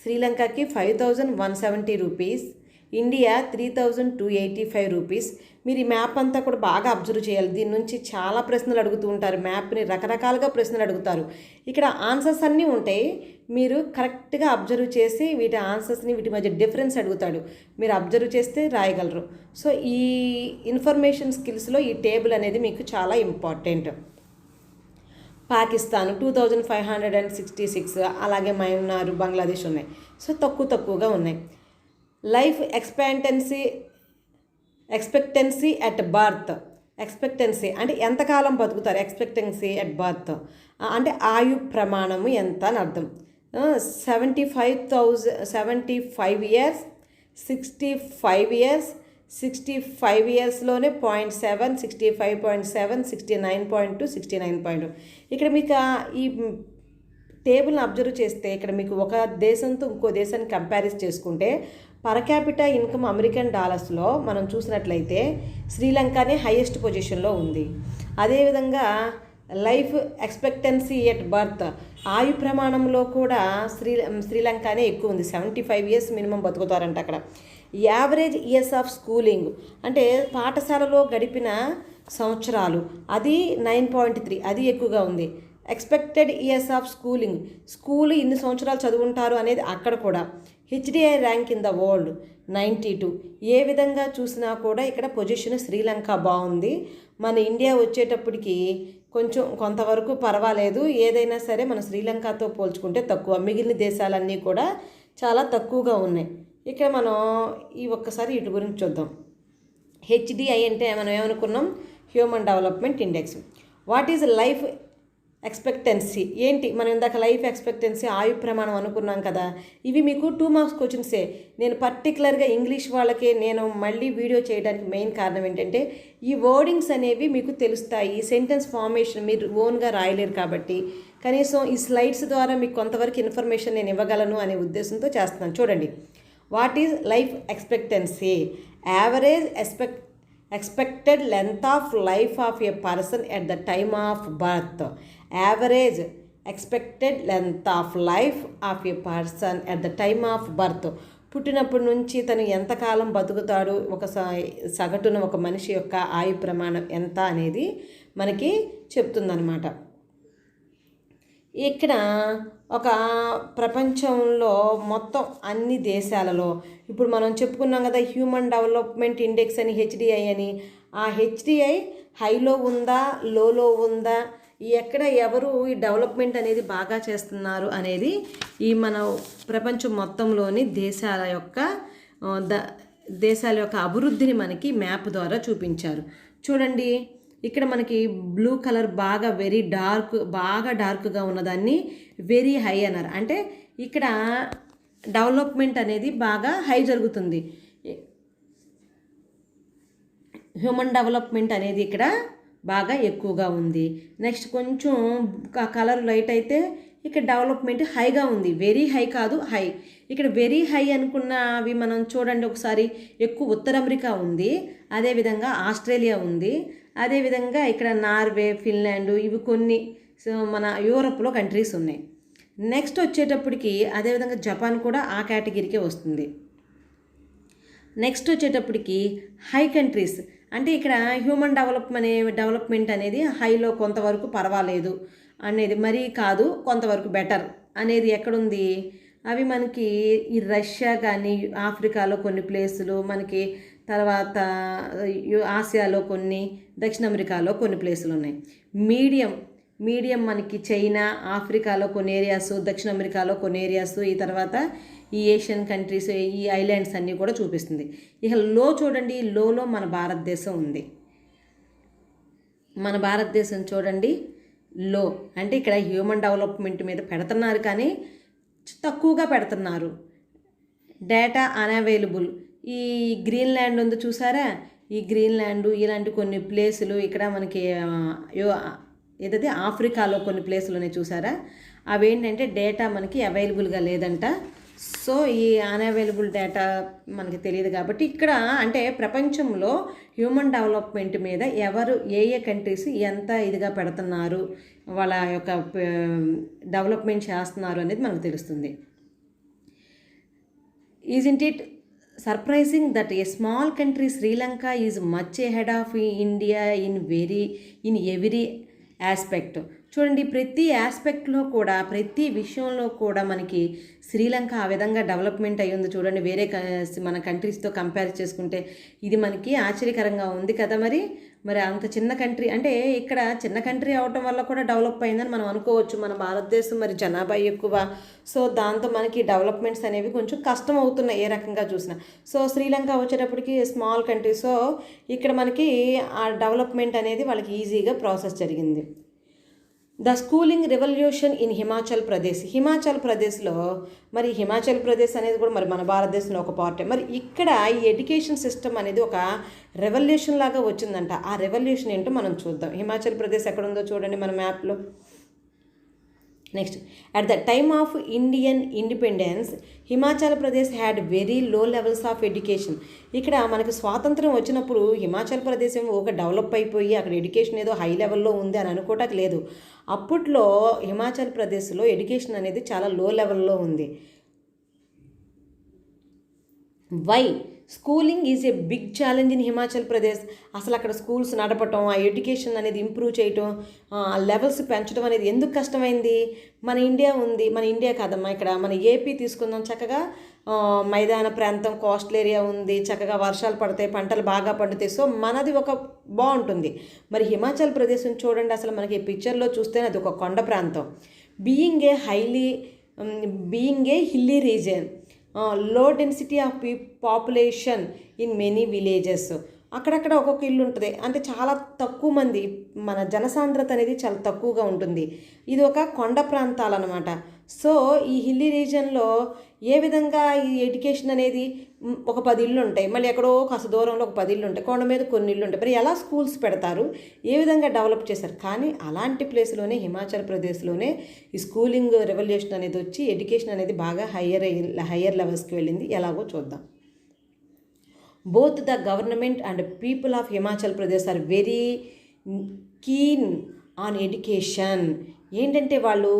శ్రీలంకకి 5170 రూపీస్, ఇండియా 3285 రూపీస్. మీరు ఈ మ్యాప్ అంతా కూడా బాగా అబ్జర్వ్ చేయాలి. దీని నుంచి చాలా ప్రశ్నలు అడుగుతూ ఉంటారు, మ్యాప్ని రకరకాలుగా ప్రశ్నలు అడుగుతారు. ఇక్కడ ఆన్సర్స్ అన్నీ ఉంటాయి, మీరు కరెక్ట్గా అబ్జర్వ్ చేసి వీటి ఆన్సర్స్ని, వీటి మధ్య డిఫరెన్స్ అడుగుతాడు, మీరు అబ్జర్వ్ చేస్తే రాయగలరు. సో ఈ ఇన్ఫర్మేషన్ స్కిల్స్లో ఈ టేబుల్ అనేది మీకు చాలా ఇంపార్టెంట్. పాకిస్తాన్ 2566, అలాగే మయన్మార్, బంగ్లాదేశ్ ఉన్నాయి. సో తక్కువగా ఉన్నాయి. Life expectancy at birth. Expectancy అంటే ఎంతకాలం బతుకుతారు, ఎక్స్పెక్టెన్సీ ఎట్ బర్త్ అంటే ఆయు ప్రమాణము ఎంత అని అర్థం. 75 ఇయర్స్, 65 ఇయర్స్, 65 ఇయర్స్లోనే 0.7, 65.7, 69.2, 69.2. ఇక్కడ మీకు ఈ టేబుల్ని అబ్జర్వ్ చేస్తే ఇక్కడ మీకు ఒక దేశంతో ఇంకో దేశాన్ని కంపారిజ్ చేసుకుంటే పర్ క్యాపిటల్ ఇన్కమ్ అమెరికన్ డాలర్స్లో మనం చూసినట్లయితే శ్రీలంకనే హైయెస్ట్ పొజిషన్లో ఉంది. అదేవిధంగా లైఫ్ ఎక్స్పెక్టెన్సీ ఎట్ బర్త్ ఆయు ప్రమాణంలో కూడా శ్రీలంకనే ఎక్కువ ఉంది. 75 ఇయర్స్ మినిమం బతుకుతారంట అక్కడ. యావరేజ్ ఇయర్స్ ఆఫ్ స్కూలింగ్ అంటే పాఠశాలలో గడిపిన సంవత్సరాలు, అది 9.3, అది ఎక్కువగా ఉంది. Expected years of schooling, school ఇన్ని సంవత్సరాలు చదువుంటారు అనేది అక్కడ కూడా. HDI rank in the world 92. ఏ విధంగా చూసినా కూడా ఇక్కడ పొజిషన్ శ్రీలంక బాగుంది. మన ఇండియా వచ్చేటప్పటికి కొంతవరకు పర్వాలేదు. ఏదైనా సరే మన శ్రీలంకతో పోల్చుకుంటే తక్కువ. మిగిలిన దేశాలన్నీ కూడా చాలా తక్కువగా ఉన్నాయి. ఇక్కడ మనం ఒక్కసారి వీటి గురించి చూద్దాం. హెచ్డిఐ అంటే మనం ఏమనుకున్నాం? Human development index. What is life expectancy? ఏంటి మనం ఇందాక లైఫ్ ఎక్స్పెక్టెన్సీ, ఆయు ప్రమాణం అనుకున్నాం కదా. ఇవి మీకు 2 మార్క్స్ క్వశ్చన్సే. నేను పర్టికులర్గా ఇంగ్లీష్ వాళ్ళకి నేను మళ్ళీ వీడియో చేయడానికి మెయిన్ కారణం ఏంటంటే ఈ వర్డింగ్స్ అనేవి మీకు తెలుస్తాయి. సెంటెన్స్ ఫార్మేషన్ మీరు ఓన్గా రాయలేరు కాబట్టి కనీసం ఈ స్లైడ్స్ ద్వారా మీకు కొంతవరకు ఇన్ఫర్మేషన్ నేను ఇవ్వగలను అనే ఉద్దేశంతో చేస్తున్నాను. చూడండి, what is life expectancy? Average expected length of life of a person at the time of birth. Average expected length of life of a person at the time of birth. పుట్టినప్పటి నుంచి తను ఎంతకాలం బతుకుతాడు, ఒక సగటున ఒక మనిషి యొక్క ఆయు ప్రమాణం ఎంత అనేది మనకి చెప్తుందన్నమాట. ఇక్కడ ఒక ప్రపంచంలో మొత్తం అన్ని దేశాలలో ఇప్పుడు మనం చెప్పుకున్నాం కదా హ్యూమన్ డెవలప్మెంట్ ఇండెక్స్ అని, హెచ్డిఐ అని. ఆ హెచ్డిఐ హైలో ఉందా, లోలో ఉందా, ఎవరు ఈ డెవలప్మెంట్ అనేది బాగా చేస్తున్నారు అనేది ఈ మన ప్రపంచం మొత్తంలోని దేశాల యొక్క అభివృద్ధిని మనకి మ్యాప్ ద్వారా చూపించారు. చూడండి, ఇక్కడ మనకి బ్లూ కలర్ బాగా డార్క్గా ఉన్నదాన్ని వెరీ హై అన్నారు. అంటే ఇక్కడ డెవలప్మెంట్ అనేది బాగా హై జరుగుతుంది. హ్యూమన్ డెవలప్మెంట్ అనేది ఇక్కడ బాగా ఎక్కువగా ఉంది. నెక్స్ట్ కొంచెం కలర్ లైట్ అయితే ఇక్కడ డెవలప్మెంట్ హైగా ఉంది. వెరీ హై కాదు, హై. ఇక్కడ వెరీ హై అనుకున్నవి మనం చూడండి ఒకసారి. ఎక్కువ ఉత్తర అమెరికా ఉంది, అదేవిధంగా ఆస్ట్రేలియా ఉంది, అదేవిధంగా ఇక్కడ నార్వే, ఫిన్లాండ్, ఇవి కొన్ని మన యూరప్లో కంట్రీస్ ఉన్నాయి. నెక్స్ట్ వచ్చేటప్పటికి అదేవిధంగా జపాన్ కూడా ఆ కేటగిరీకే వస్తుంది. నెక్స్ట్ వచ్చేటప్పటికి హై కంట్రీస్ అంటే ఇక్కడ హ్యూమన్ డెవలప్మెంట్ అనేది హైలో కొంతవరకు పర్వాలేదు అనేది, మరీ కాదు కొంతవరకు బెటర్ అనేది ఎక్కడుంది? అవి మనకి ఈ రష్యా కానీ, ఆఫ్రికాలో కొన్ని ప్లేసులు మనకి, తర్వాత ఆసియాలో కొన్ని, దక్షిణ అమెరికాలో కొన్ని ప్లేసులు ఉన్నాయి. మీడియం మనకి చైనా, ఆఫ్రికాలో కొన్ని ఏరియాస్, దక్షిణ అమెరికాలో కొన్ని ఏరియాస్, ఈ తర్వాత ఈ ఏషియన్ కంట్రీస్, ఈ ఐలాండ్స్ అన్నీ కూడా చూపిస్తుంది. ఇక లో చూడండి, లోలో మన భారతదేశం ఉంది. మన భారతదేశం చూడండి లో అంటే ఇక్కడ హ్యూమన్ డెవలప్మెంట్ మీద పెడుతున్నారు కానీ తక్కువగా పెడుతున్నారు. Data unavailable. ఈ గ్రీన్లాండ్ ఉంది చూసారా, ఈ గ్రీన్లాండ్ ఇలాంటి కొన్ని ప్లేసులు ఇక్కడ మనకి ఏదైతే ఆఫ్రికాలో కొన్ని ప్లేసులు ఉన్నాయి చూసారా, అవేంటంటే డేటా మనకి అవైలబుల్గా లేదంట. సో ఈ అన్అవైలబుల్ డేటా మనకి తెలియదు కాబట్టి ఇక్కడ అంటే ప్రపంచంలో హ్యూమన్ డెవలప్మెంట్ మీద ఏ కంట్రీస్ ఎంత ఇదిగా పెడుతున్నారు, వాళ్ళ యొక్క డెవలప్మెంట్ చేస్తున్నారు అనేది మనకు తెలుస్తుంది. Isn't it surprising that a small country Sri Lanka is much ahead of India in every aspect? చూడండి, ప్రతి ఆస్పెక్ట్లో కూడా, ప్రతి విషయంలో కూడా మనకి శ్రీలంక ఆ విధంగా డెవలప్మెంట్ అయ్యింది. చూడండి, వేరే మన కంట్రీస్తో కంపేర్ చేసుకుంటే ఇది మనకి ఆశ్చర్యకరంగా ఉంది కదా. మరి అంత చిన్న కంట్రీ అంటే ఇక్కడ చిన్న కంట్రీ అవటం వల్ల కూడా డెవలప్ అయిందని మనం అనుకోవచ్చు. మన భారతదేశం మరి జనాభా ఎక్కువ, సో దాంతో మనకి డెవలప్మెంట్స్ అనేవి కొంచెం కష్టం అవుతున్నాయి ఏ రకంగా చూసినా. సో శ్రీలంక వచ్చేటప్పటికి స్మాల్ కంట్రీ, సో ఇక్కడ మనకి ఆ డెవలప్మెంట్ అనేది వాళ్ళకి ఈజీగా ప్రాసెస్ జరిగింది. The schooling revolution in Himachal ప్రదేశ్లో మరి హిమాచల్ ప్రదేశ్ అనేది కూడా మరి మన భారతదేశంలో ఒక పార్టే. మరి ఇక్కడ ఈ ఎడ్యుకేషన్ సిస్టమ్ అనేది ఒక రెవల్యూషన్ లాగా వచ్చిందంట. ఆ రెవల్యూషన్ ఏంటో మనం చూద్దాం. హిమాచల్ ప్రదేశ్ ఎక్కడ ఉందో చూడండి మన మ్యాప్లో. Next, at the time of Indian independence Himachal Pradesh had very low levels of education. ఇక్కడ మనకి స్వాతంత్రం వచ్చినప్పుడు హిమాచల్ ప్రదేశ్ ఒక డెవలప్ అయిపోయి అక్కడ ఎడ్యుకేషన్ ఏదో హై లెవెల్లో ఉంది అని అనుకోవటానికి లేదు. అప్పట్లో హిమాచల్ ప్రదేశ్లో ఎడ్యుకేషన్ అనేది చాలా లో లెవెల్లో ఉంది. Why? Schooling is a big challenge in Himachal Pradesh. అసలు అక్కడ స్కూల్స్ నడపటం, ఆ ఎడ్యుకేషన్ అనేది ఇంప్రూవ్ చేయటం, ఆ లెవెల్స్ పెంచడం అనేది ఎందుకు కష్టమైంది? మన ఇండియా ఉంది, మన ఇండియా కాదమ్మా, ఇక్కడ మన ఏపీ తీసుకుందాం. చక్కగా మైదాన ప్రాంతం, కోస్టల్ ఏరియా ఉంది, చక్కగా వర్షాలు పడతాయి, పంటలు బాగా పండుతాయి. సో మనది ఒక బాగుంటుంది. మరి హిమాచల్ ప్రదేశ్ని చూడండి, అసలు మనకి ఈ పిక్చర్లో చూస్తేనే అది ఒక కొండ ప్రాంతం. Being a hilly region, low density of population in many villages. అక్కడక్కడ ఒక్కొక్క ఇల్లు ఉంటుంది, అంటే చాలా తక్కువ మంది, మన జనసాంద్రత అనేది చాలా తక్కువగా ఉంటుంది. ఇది ఒక కొండ ప్రాంతాలు అనమాట. సో ఈ హిల్లీ రీజియన్లో ఏ విధంగా ఈ ఎడ్యుకేషన్ అనేది ఒక 10 ఇళ్ళు ఉంటాయి, మళ్ళీ ఎక్కడో కాస్త దూరంలో ఒక 10 ఇళ్ళు ఉంటాయి, కొండ మీద కొన్ని ఇళ్ళు ఉంటాయి. మరి ఎలా స్కూల్స్ పెడతారు, ఏ విధంగా డెవలప్ చేశారు? కానీ అలాంటి ప్లేస్లోనే, హిమాచల్ ప్రదేశ్లోనే ఈ స్కూలింగ్ రెవల్యూషన్ అనేది వచ్చి ఎడ్యుకేషన్ అనేది బాగా హయ్యర్ లెవెల్స్కి వెళ్ళింది. ఎలాగో చూద్దాం. Both the government and people of Himachal Pradesh are very keen on education. ఏంటంటే వాళ్ళు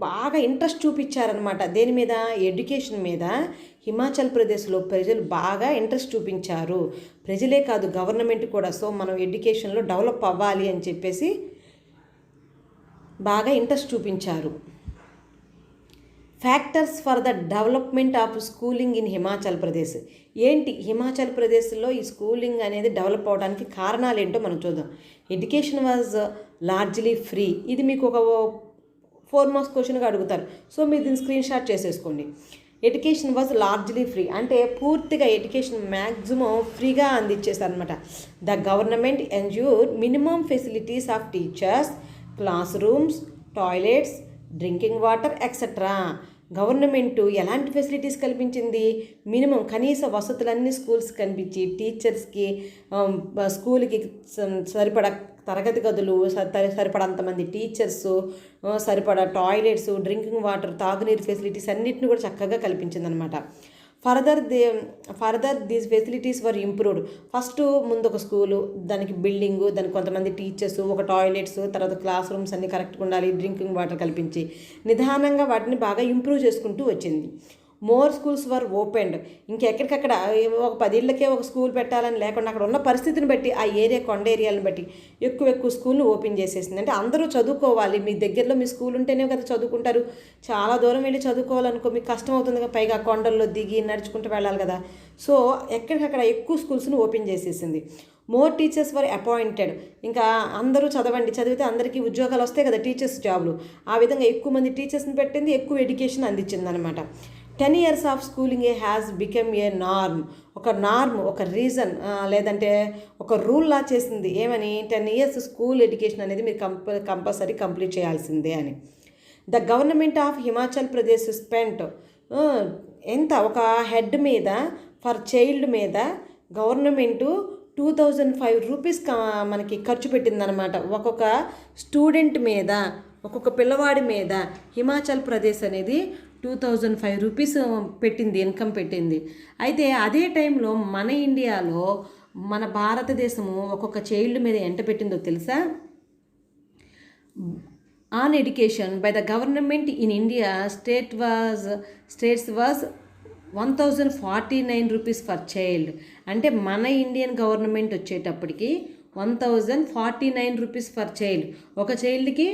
బాగా ఇంట్రెస్ట్ చూపించారనమాట దేని మీద, ఎడ్యుకేషన్ మీద. హిమాచల్ ప్రదేశ్లో ప్రజలు బాగా ఇంట్రెస్ట్ చూపించారు. ప్రజలే కాదు, గవర్నమెంట్ కూడా. సో మనం ఎడ్యుకేషన్లో డెవలప్ అవ్వాలి అని చెప్పేసి బాగా ఇంట్రెస్ట్ చూపించారు. Factors for the development of schooling in Himachal Pradesh. ఏంటి హిమాచల్ ప్రదేశ్లో ఈ స్కూలింగ్ అనేది డెవలప్ అవడానికి కారణాలు ఏంటో మనం చూద్దాం. Education was largely free. ఇది మీకు ఒక 4 మార్క్స్ క్వశ్చన్గా అడుగుతారు. సో మీరు దీన్ని స్క్రీన్ షాట్ చేసేసుకోండి. ఎడ్యుకేషన్ వాజ్ లార్జ్లీ ఫ్రీ అంటే పూర్తిగా ఎడ్యుకేషన్ మ్యాక్సిమం ఫ్రీగా అందించేస్తారనమాట. The government ensure minimum facilities of teachers, class rooms, toilets, drinking water etcetera. Government ఎలాంటి ఫెసిలిటీస్ కల్పించింది? మినిమం కనీస వసతులన్నీ స్కూల్స్ కనిపించి, టీచర్స్కి స్కూల్కి సరిపడా తరగతి గదులు, సరిపడంతమంది టీచర్సు, సరిపడా టాయిలెట్స్, డ్రింకింగ్ వాటర్, తాగునీరు ఫెసిలిటీస్ అన్నిటిని కూడా చక్కగా కల్పించిందనమాట. Further these facilities were improved. First ముందు ఒక స్కూలు, దానికి బిల్డింగు, దానికి కొంతమంది టీచర్స్, ఒక టాయిలెట్స్, తర్వాత క్లాస్ రూమ్స్ అన్నీ కరెక్ట్గా ఉండాలి, డ్రింకింగ్ వాటర్ కల్పించి నిదానంగా వాటిని బాగా ఇంప్రూవ్ చేసుకుంటూ వచ్చింది. మోర్ స్కూల్స్ వర్ ఓపెన్డ్. ఇంకెక్కడికక్కడ ఒక 10 ఇళ్ళకే ఒక స్కూల్ పెట్టాలని లేకుండా అక్కడ ఉన్న పరిస్థితిని బట్టి, ఆ ఏరియా కొండ ఏరియాలను బట్టి ఎక్కువ స్కూల్ని ఓపెన్ చేసేసింది. అంటే అందరూ చదువుకోవాలి, మీ దగ్గరలో మీ స్కూల్ ఉంటేనే కదా చదువుకుంటారు. చాలా దూరం వెళ్ళి చదువుకోవాలనుకో మీకు కష్టం అవుతుంది కదా, పైగా కొండల్లో దిగి నడుచుకుంటూ వెళ్ళాలి కదా. సో ఎక్కడికక్కడ ఎక్కువ స్కూల్స్ని ఓపెన్ చేసేసింది. మోర్ టీచర్స్ వర్ అపాయింటెడ్. ఇంకా అందరూ చదివితే అందరికీ ఉద్యోగాలు వస్తాయి కదా, టీచర్స్ జాబ్లు. ఆ విధంగా ఎక్కువ మంది టీచర్స్ని పెట్టింది, ఎక్కువ ఎడ్యుకేషన్ అందించింది అనమాట. 10 years of schooling has become a norm. ఒక రీజన్ లేదంటే ఒక రూల్ లా చేసింది. ఏమని? 10 years స్కూల్ ఎడ్యుకేషన్ అనేది మీరు కంపల్సరీ కంప్లీట్ చేయాల్సిందే అని. The government of Himachal Pradesh spent ఎంత, ఒక హెడ్ మీద ఫర్ చైల్డ్ మీద గవర్నమెంటు 2005 రూపీస్ మనకి ఖర్చు పెట్టిందనమాట. ఒక్కొక్క స్టూడెంట్ మీద, ఒక్కొక్క పిల్లవాడి మీద హిమాచల్ ప్రదేశ్ అనేది 2005 రూపీస్ పెట్టింది, ఇన్కమ్ పెట్టింది. అయితే అదే టైంలో మన ఇండియాలో, మన భారతదేశము ఒక్కొక్క చైల్డ్ మీద ఎంత పెట్టిందో తెలుసా? On education by the government in India states was 1049 rupees for child. అంటే మన ఇండియన్ గవర్నమెంట్ వచ్చేటప్పటికి 1049 రూపీస్ ఫర్ చైల్డ్. ఒక చైల్డ్కి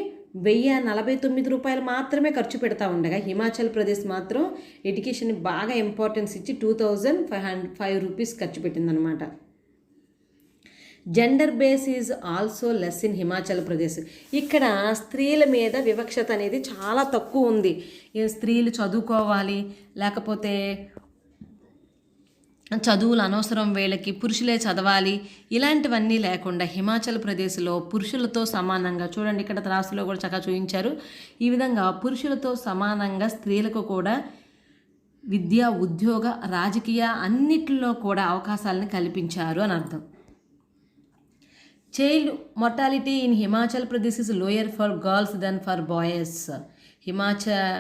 1049 రూపాయలు మాత్రమే ఖర్చు పెడతా ఉండగా, హిమాచల్ ప్రదేశ్ మాత్రం ఎడ్యుకేషన్ బాగా ఇంపార్టెన్స్ ఇచ్చి 2505 రూపీస్ ఖర్చు పెట్టిందనమాట. Gender bias is also less in Himachal Pradesh. ఇక్కడ స్త్రీల మీద వివక్షత అనేది చాలా తక్కువ ఉంది. స్త్రీలు చదువుకోవాలి, లేకపోతే చదువులు అనవసరం, వీళ్ళకి పురుషులే చదవాలి, ఇలాంటివన్నీ లేకుండా హిమాచల్ ప్రదేశ్లో పురుషులతో సమానంగా, చూడండి ఇక్కడ రాసులో కూడా చక్కగా చూపించారు, ఈ విధంగా పురుషులతో సమానంగా స్త్రీలకు కూడా విద్య, ఉద్యోగ, రాజకీయ అన్నిటిలో కూడా అవకాశాలను కల్పించారు అని అర్థం. Child mortality in Himachal Pradesh is lower for girls than for boys. Himachali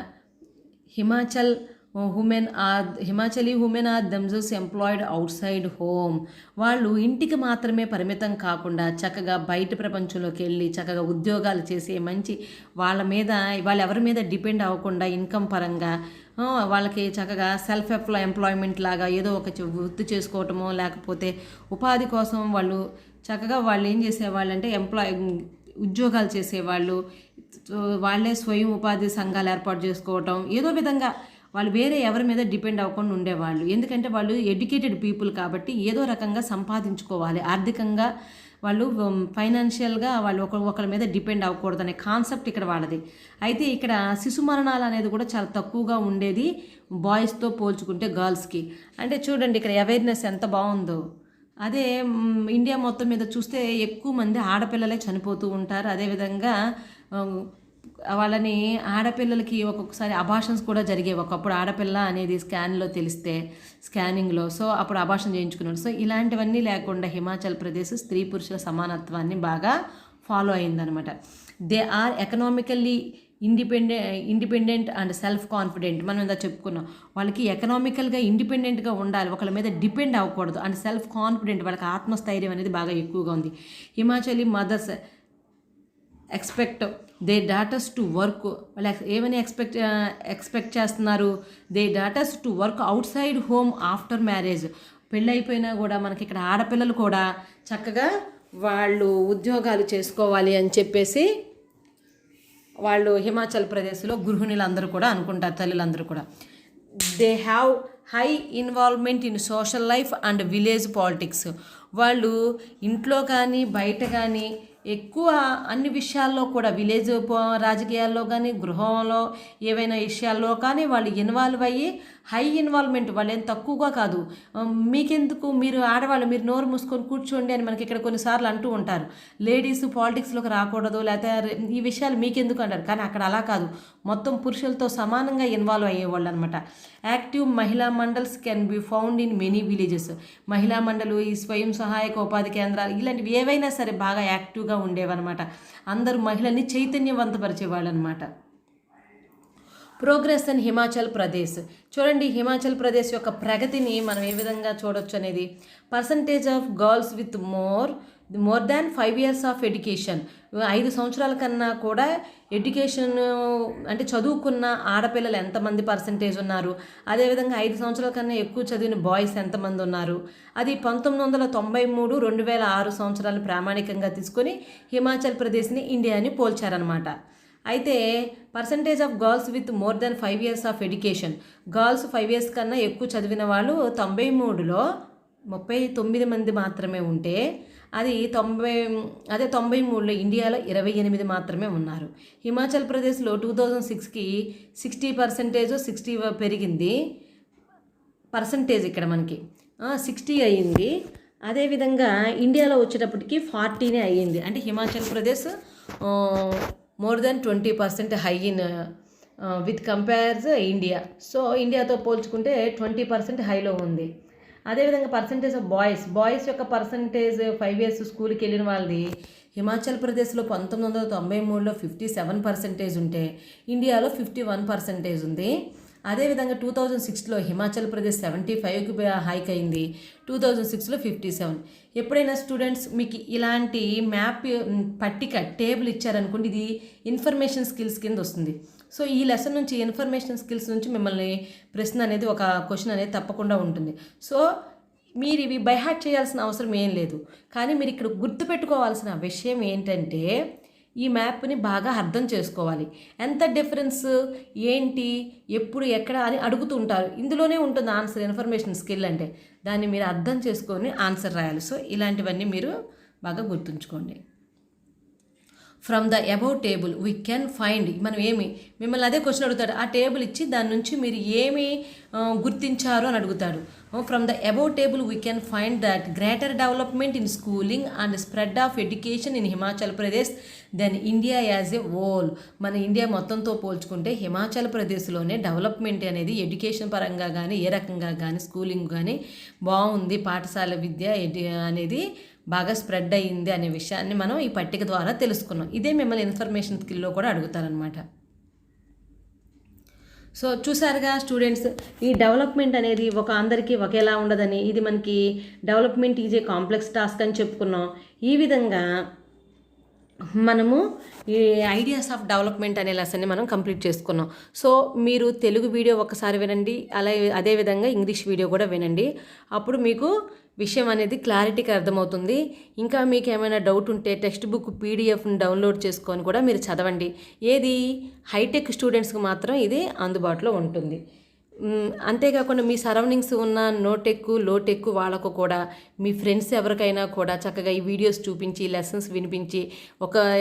women are themselves employed outside home. వాళ్ళు ఇంటికి మాత్రమే పరిమితం కాకుండా చక్కగా బయట ప్రపంచంలోకి వెళ్ళి చక్కగా ఉద్యోగాలు చేసి మంచి వాళ్ళు ఎవరి మీద డిపెండ్ అవ్వకుండా ఇన్కమ్ పరంగా వాళ్ళకి చక్కగా సెల్ఫ్ ఎంప్లాయ్మెంట్ లాగా ఏదో ఒక వృత్తి చేసుకోవటమో, లేకపోతే ఉపాధి కోసం వాళ్ళు ఏం చేసేవాళ్ళు అంటే ఉద్యోగాలు చేసేవాళ్ళు, వాళ్ళే స్వయం ఉపాధి సంఘాలు ఏర్పాటు చేసుకోవటం, ఏదో విధంగా వాళ్ళు వేరే ఎవరి మీద డిపెండ్ అవ్వకుండా ఉండేవాళ్ళు. ఎందుకంటే వాళ్ళు ఎడ్యుకేటెడ్ పీపుల్ కాబట్టి ఏదో రకంగా సంపాదించుకోవాలి, ఆర్థికంగా వాళ్ళు ఫైనాన్షియల్గా వాళ్ళు ఒకరి మీద డిపెండ్ అవ్వకూడదు అనే కాన్సెప్ట్ ఇక్కడ వాళ్ళది. అయితే ఇక్కడ శిశు మరణాలు అనేది కూడా చాలా తక్కువగా ఉండేది బాయ్స్తో పోల్చుకుంటే గర్ల్స్కి. అంటే చూడండి ఇక్కడ అవేర్నెస్ ఎంత బాగుందో. అదే ఇండియా మొత్తం మీద చూస్తే ఎక్కువ మంది ఆడపిల్లలే చనిపోతూ ఉంటారు. అదేవిధంగా వాళ్ళని ఆడపిల్లలకి ఒక్కొక్కసారి అబార్షన్స్ కూడా జరిగేవి. ఒకప్పుడు ఆడపిల్ల అనేది స్కాన్లో తెలిస్తే స్కానింగ్లో, సో అప్పుడు అబార్షన్ చేయించుకున్నాడు. సో ఇలాంటివన్నీ లేకుండా హిమాచల్ ప్రదేశ్ స్త్రీ పురుషుల సమానత్వాన్ని బాగా ఫాలో అయిందనమాట. They are economically independent and self confident. మనం ఇందా చెప్పుకున్నాం, వాళ్ళకి ఎకనామికల్గా ఇండిపెండెంట్గా ఉండాలి, ఒకళ్ళ మీద డిపెండ్ అవ్వకూడదు. అండ్ సెల్ఫ్ కాన్ఫిడెంట్, వాళ్ళకి ఆత్మస్థైర్యం అనేది బాగా ఎక్కువగా ఉంది. Himachali mothers expect they daughters to work. వాళ్ళు ఏమని ఎక్స్పెక్ట్ చేస్తున్నారు? They daughters to work outside home after marriage. పెళ్ళైపోయినా కూడా మనకి ఇక్కడ ఆడపిల్లలు కూడా చక్కగా వాళ్ళు ఉద్యోగాలు చేసుకోవాలి అని చెప్పేసి వాళ్ళు హిమాచల్ ప్రదేశ్లో గృహిణులందరూ కూడా అనుకుంటారు, తల్లులందరూ కూడా. They have high involvement in social life and village politics. వాళ్ళు ఇంట్లో కానీ బయట కానీ ఎక్కువ అన్ని విషయాల్లో కూడా విలేజ్ రాజకీయాల్లో కానీ గృహంలో ఏవైనా విషయాల్లో కానీ వాళ్ళు ఇన్వాల్వ్ అయ్యి హై ఇన్వాల్వ్మెంట్. వాళ్ళు ఏం తక్కువగా కాదు. మీకెందుకు, మీరు ఆడవాళ్ళు మీరు నోరు మూసుకొని కూర్చోండి అని మనకి ఇక్కడ కొన్నిసార్లు అంటూ ఉంటారు. లేడీస్ పాలిటిక్స్లోకి రాకూడదు, లేకపోతే ఈ విషయాలు మీకెందుకు అంటారు. కానీ అక్కడ అలా కాదు, మొత్తం పురుషులతో సమానంగా ఇన్వాల్వ్ అయ్యేవాళ్ళు అనమాట. యాక్టివ్ మహిళా mandals can be found in many villages. మహిళా మండలు, ఈ స్వయం సహాయక ఉపాధి కేంద్రాలు ఇలాంటివి ఏవైనా సరే బాగా యాక్టివ్గా ఉండేవన్నమాట. అందరూ మహిళల్ని చైతన్యవంతపరిచేవాళ్ళు అనమాట. Progress in Himachal Pradesh. చూడండి హిమాచల్ ప్రదేశ్ యొక్క ప్రగతిని మనం ఏ విధంగా చూడొచ్చు అనేది. Percentage of girls with more than 5 years of education. 5 సంవత్సరాల కన్నా కూడా ఎడ్యుకేషన్ అంటే చదువుకున్న ఆడపిల్లలు ఎంతమంది పర్సంటేజ్ ఉన్నారు, అదేవిధంగా 5 సంవత్సరాల కన్నా ఎక్కువ చదివిన బాయ్స్ ఎంతమంది ఉన్నారు. అది 1993, 2006 సంవత్సరాలు ప్రామాణికంగా తీసుకొని హిమాచల్ ప్రదేశ్ని ఇండియాని పోల్చారనమాట. అయితే percentage of girls with more than 5 years of education, girls 5 years కన్నా ఎక్కువ చదివిన వాళ్ళు 93లో 39 మంది మాత్రమే ఉంటే, అది 93లో ఇండియాలో 28 మాత్రమే ఉన్నారు. హిమాచల్ ప్రదేశ్లో 2006కి 60%, 60 పెరిగింది పర్సంటేజ్. ఇక్కడ మనకి 60 అయ్యింది. అదేవిధంగా ఇండియాలో వచ్చేటప్పటికి 40 అయ్యింది. అంటే Himachal Pradesh more than 20% high in with compares India. So ఇండియాతో పోల్చుకుంటే 20% హైలో ఉంది. అదేవిధంగా పర్సంటేజ్ ఆఫ్ బాయ్స్ యొక్క పర్సంటేజ్ 5 years స్కూల్కి వెళ్ళిన వాళ్ళది హిమాచల్ ప్రదేశ్లో 1993లో 57% ఉంటే ఇండియాలో 51% ఉంది. అదేవిధంగా 2006లో హిమాచల్ ప్రదేశ్ 75కి హైక్ అయింది, 2006లో 57. ఎప్పుడైనా స్టూడెంట్స్ మీకు ఇలాంటి మ్యాప్ పట్టిక టేబుల్ ఇచ్చారనుకోండి, ఇది ఇన్ఫర్మేషన్ స్కిల్స్ కింద వస్తుంది. సో ఈ లెసన్ నుంచి ఇన్ఫర్మేషన్ స్కిల్స్ నుంచి మిమ్మల్ని ప్రశ్న అనేది ఒక క్వశ్చన్ అనేది తప్పకుండా ఉంటుంది. సో మీరు ఇవి బైహార్ట్ చేయాల్సిన అవసరం ఏం లేదు. కానీ మీరు ఇక్కడ గుర్తుపెట్టుకోవాల్సిన విషయం ఏంటంటే ఈ మ్యాప్ని బాగా అర్థం చేసుకోవాలి. ఎంత డిఫరెన్స్ ఏంటి, ఎప్పుడు, ఎక్కడ అని అడుగుతుంటారు. ఇందులోనే ఉంటుంది ఆన్సర్. ఇన్ఫర్మేషన్ స్కిల్ అంటే దాన్ని మీరు అర్థం చేసుకొని ఆన్సర్ రాయాలి. సో ఇలాంటివన్నీ మీరు బాగా గుర్తుంచుకోండి. From the above table we can find. మనం మిమ్మల్ని అదే క్వశ్చన్ అడుగుతాడు. ఆ టేబుల్ ఇచ్చి దాని నుంచి మీరు ఏమి గుర్తించారు అని అడుగుతాడు. From the above table we can find that greater development in schooling and spread of education in Himachal Pradesh than India as a whole. మన ఇండియా మొత్తంతో పోల్చుకుంటే హిమాచల్ ప్రదేశ్లోనే డెవలప్మెంట్ అనేది ఎడ్యుకేషన్ పరంగా కానీ ఏ రకంగా కానీ స్కూలింగ్ కానీ బాగుంది. పాఠశాల విద్య అనేది బాగా స్ప్రెడ్ అయ్యింది అనే విషయాన్ని మనం ఈ పట్టిక ద్వారా తెలుసుకున్నాం. ఇదే మిమ్మల్ని ఇన్ఫర్మేషన్ స్కిల్లో కూడా అడుగుతారనమాట. సో చూసారుగా స్టూడెంట్స్, ఈ డెవలప్మెంట్ అనేది అందరికీ ఒకేలా ఉండదని, ఇది మనకి development is a complex task అని చెప్పుకున్నాం. ఈ విధంగా మనము ఈ ఐడియాస్ ఆఫ్ డెవలప్మెంట్ అనే లెసన్ని మనం కంప్లీట్ చేసుకున్నాం. సో మీరు తెలుగు వీడియో ఒకసారి వినండి, అదేవిధంగా ఇంగ్లీష్ వీడియో కూడా వినండి. అప్పుడు మీకు విషయం అనేది క్లారిటీగా అర్థమవుతుంది. ఇంకా మీకు ఏమైనా డౌట్ ఉంటే టెక్స్ట్ బుక్ పీడిఎఫ్ని డౌన్లోడ్ చేసుకొని కూడా మీరు చదవండి. ఏది హైటెక్ స్టూడెంట్స్కి మాత్రం ఇది అందుబాటులో ఉంటుంది. అంతేకాకుండా మీ సరౌండింగ్స్ ఉన్న నోటెక్ లోటెక్ వాళ్ళకు కూడా మీ ఫ్రెండ్స్ ఎవరికైనా కూడా చక్కగా ఈ వీడియోస్ చూపించి లెసన్స్ వినిపించి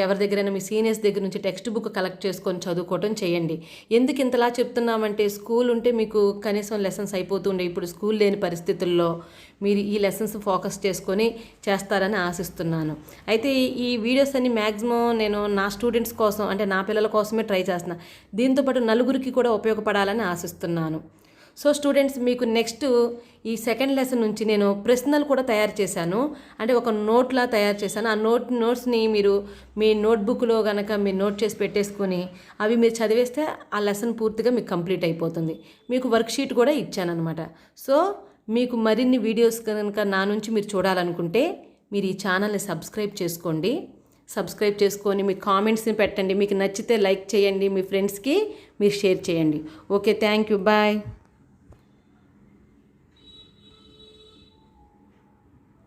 ఎవరి దగ్గరైనా మీ సీనియర్స్ దగ్గర నుంచి టెక్స్ట్ బుక్ కలెక్ట్ చేసుకొని చదువుకోవటం చేయండి. ఎందుకు ఇంతలా చెప్తున్నామంటే స్కూల్ ఉంటే మీకు కనీసం లెసన్స్ అయిపోతుండే. ఇప్పుడు స్కూల్ లేని పరిస్థితుల్లో మీరు ఈ లెసన్స్ ఫోకస్ చేసుకొని చేస్తారని ఆశిస్తున్నాను. అయితే ఈ వీడియోస్ అన్ని మ్యాక్సిమం నేను నా స్టూడెంట్స్ కోసం అంటే నా పిల్లల కోసమే ట్రై చేస్తున్నాను. దీంతోపాటు నలుగురికి కూడా ఉపయోగపడాలని ఆశిస్తున్నాను. సో స్టూడెంట్స్, మీకు నెక్స్ట్ ఈ సెకండ్ లెసన్ నుంచి నేను ప్రశ్నలు కూడా తయారు చేశాను. అంటే ఒక నోట్లా తయారు చేశాను. ఆ నోట్స్ని మీరు మీ నోట్బుక్లో కనుక మీరు నోట్ చేసి పెట్టేసుకొని అవి మీరు చదివేస్తే ఆ లెసన్ పూర్తిగా మీకు కంప్లీట్ అయిపోతుంది. మీకు వర్క్షీట్ కూడా ఇచ్చానమాట. సో మీకు మరిన్ని వీడియోస్ కనుక నా నుంచి మీరు చూడాలనుకుంటే మీరు ఈ ఛానల్ని సబ్స్క్రైబ్ చేసుకోండి. సబ్స్క్రైబ్ చేసుకొని మీ కామెంట్స్ని పెట్టండి. మీకు నచ్చితే లైక్ చేయండి, మీ ఫ్రెండ్స్కి మీరు షేర్ చేయండి. Okay, thank you, bye.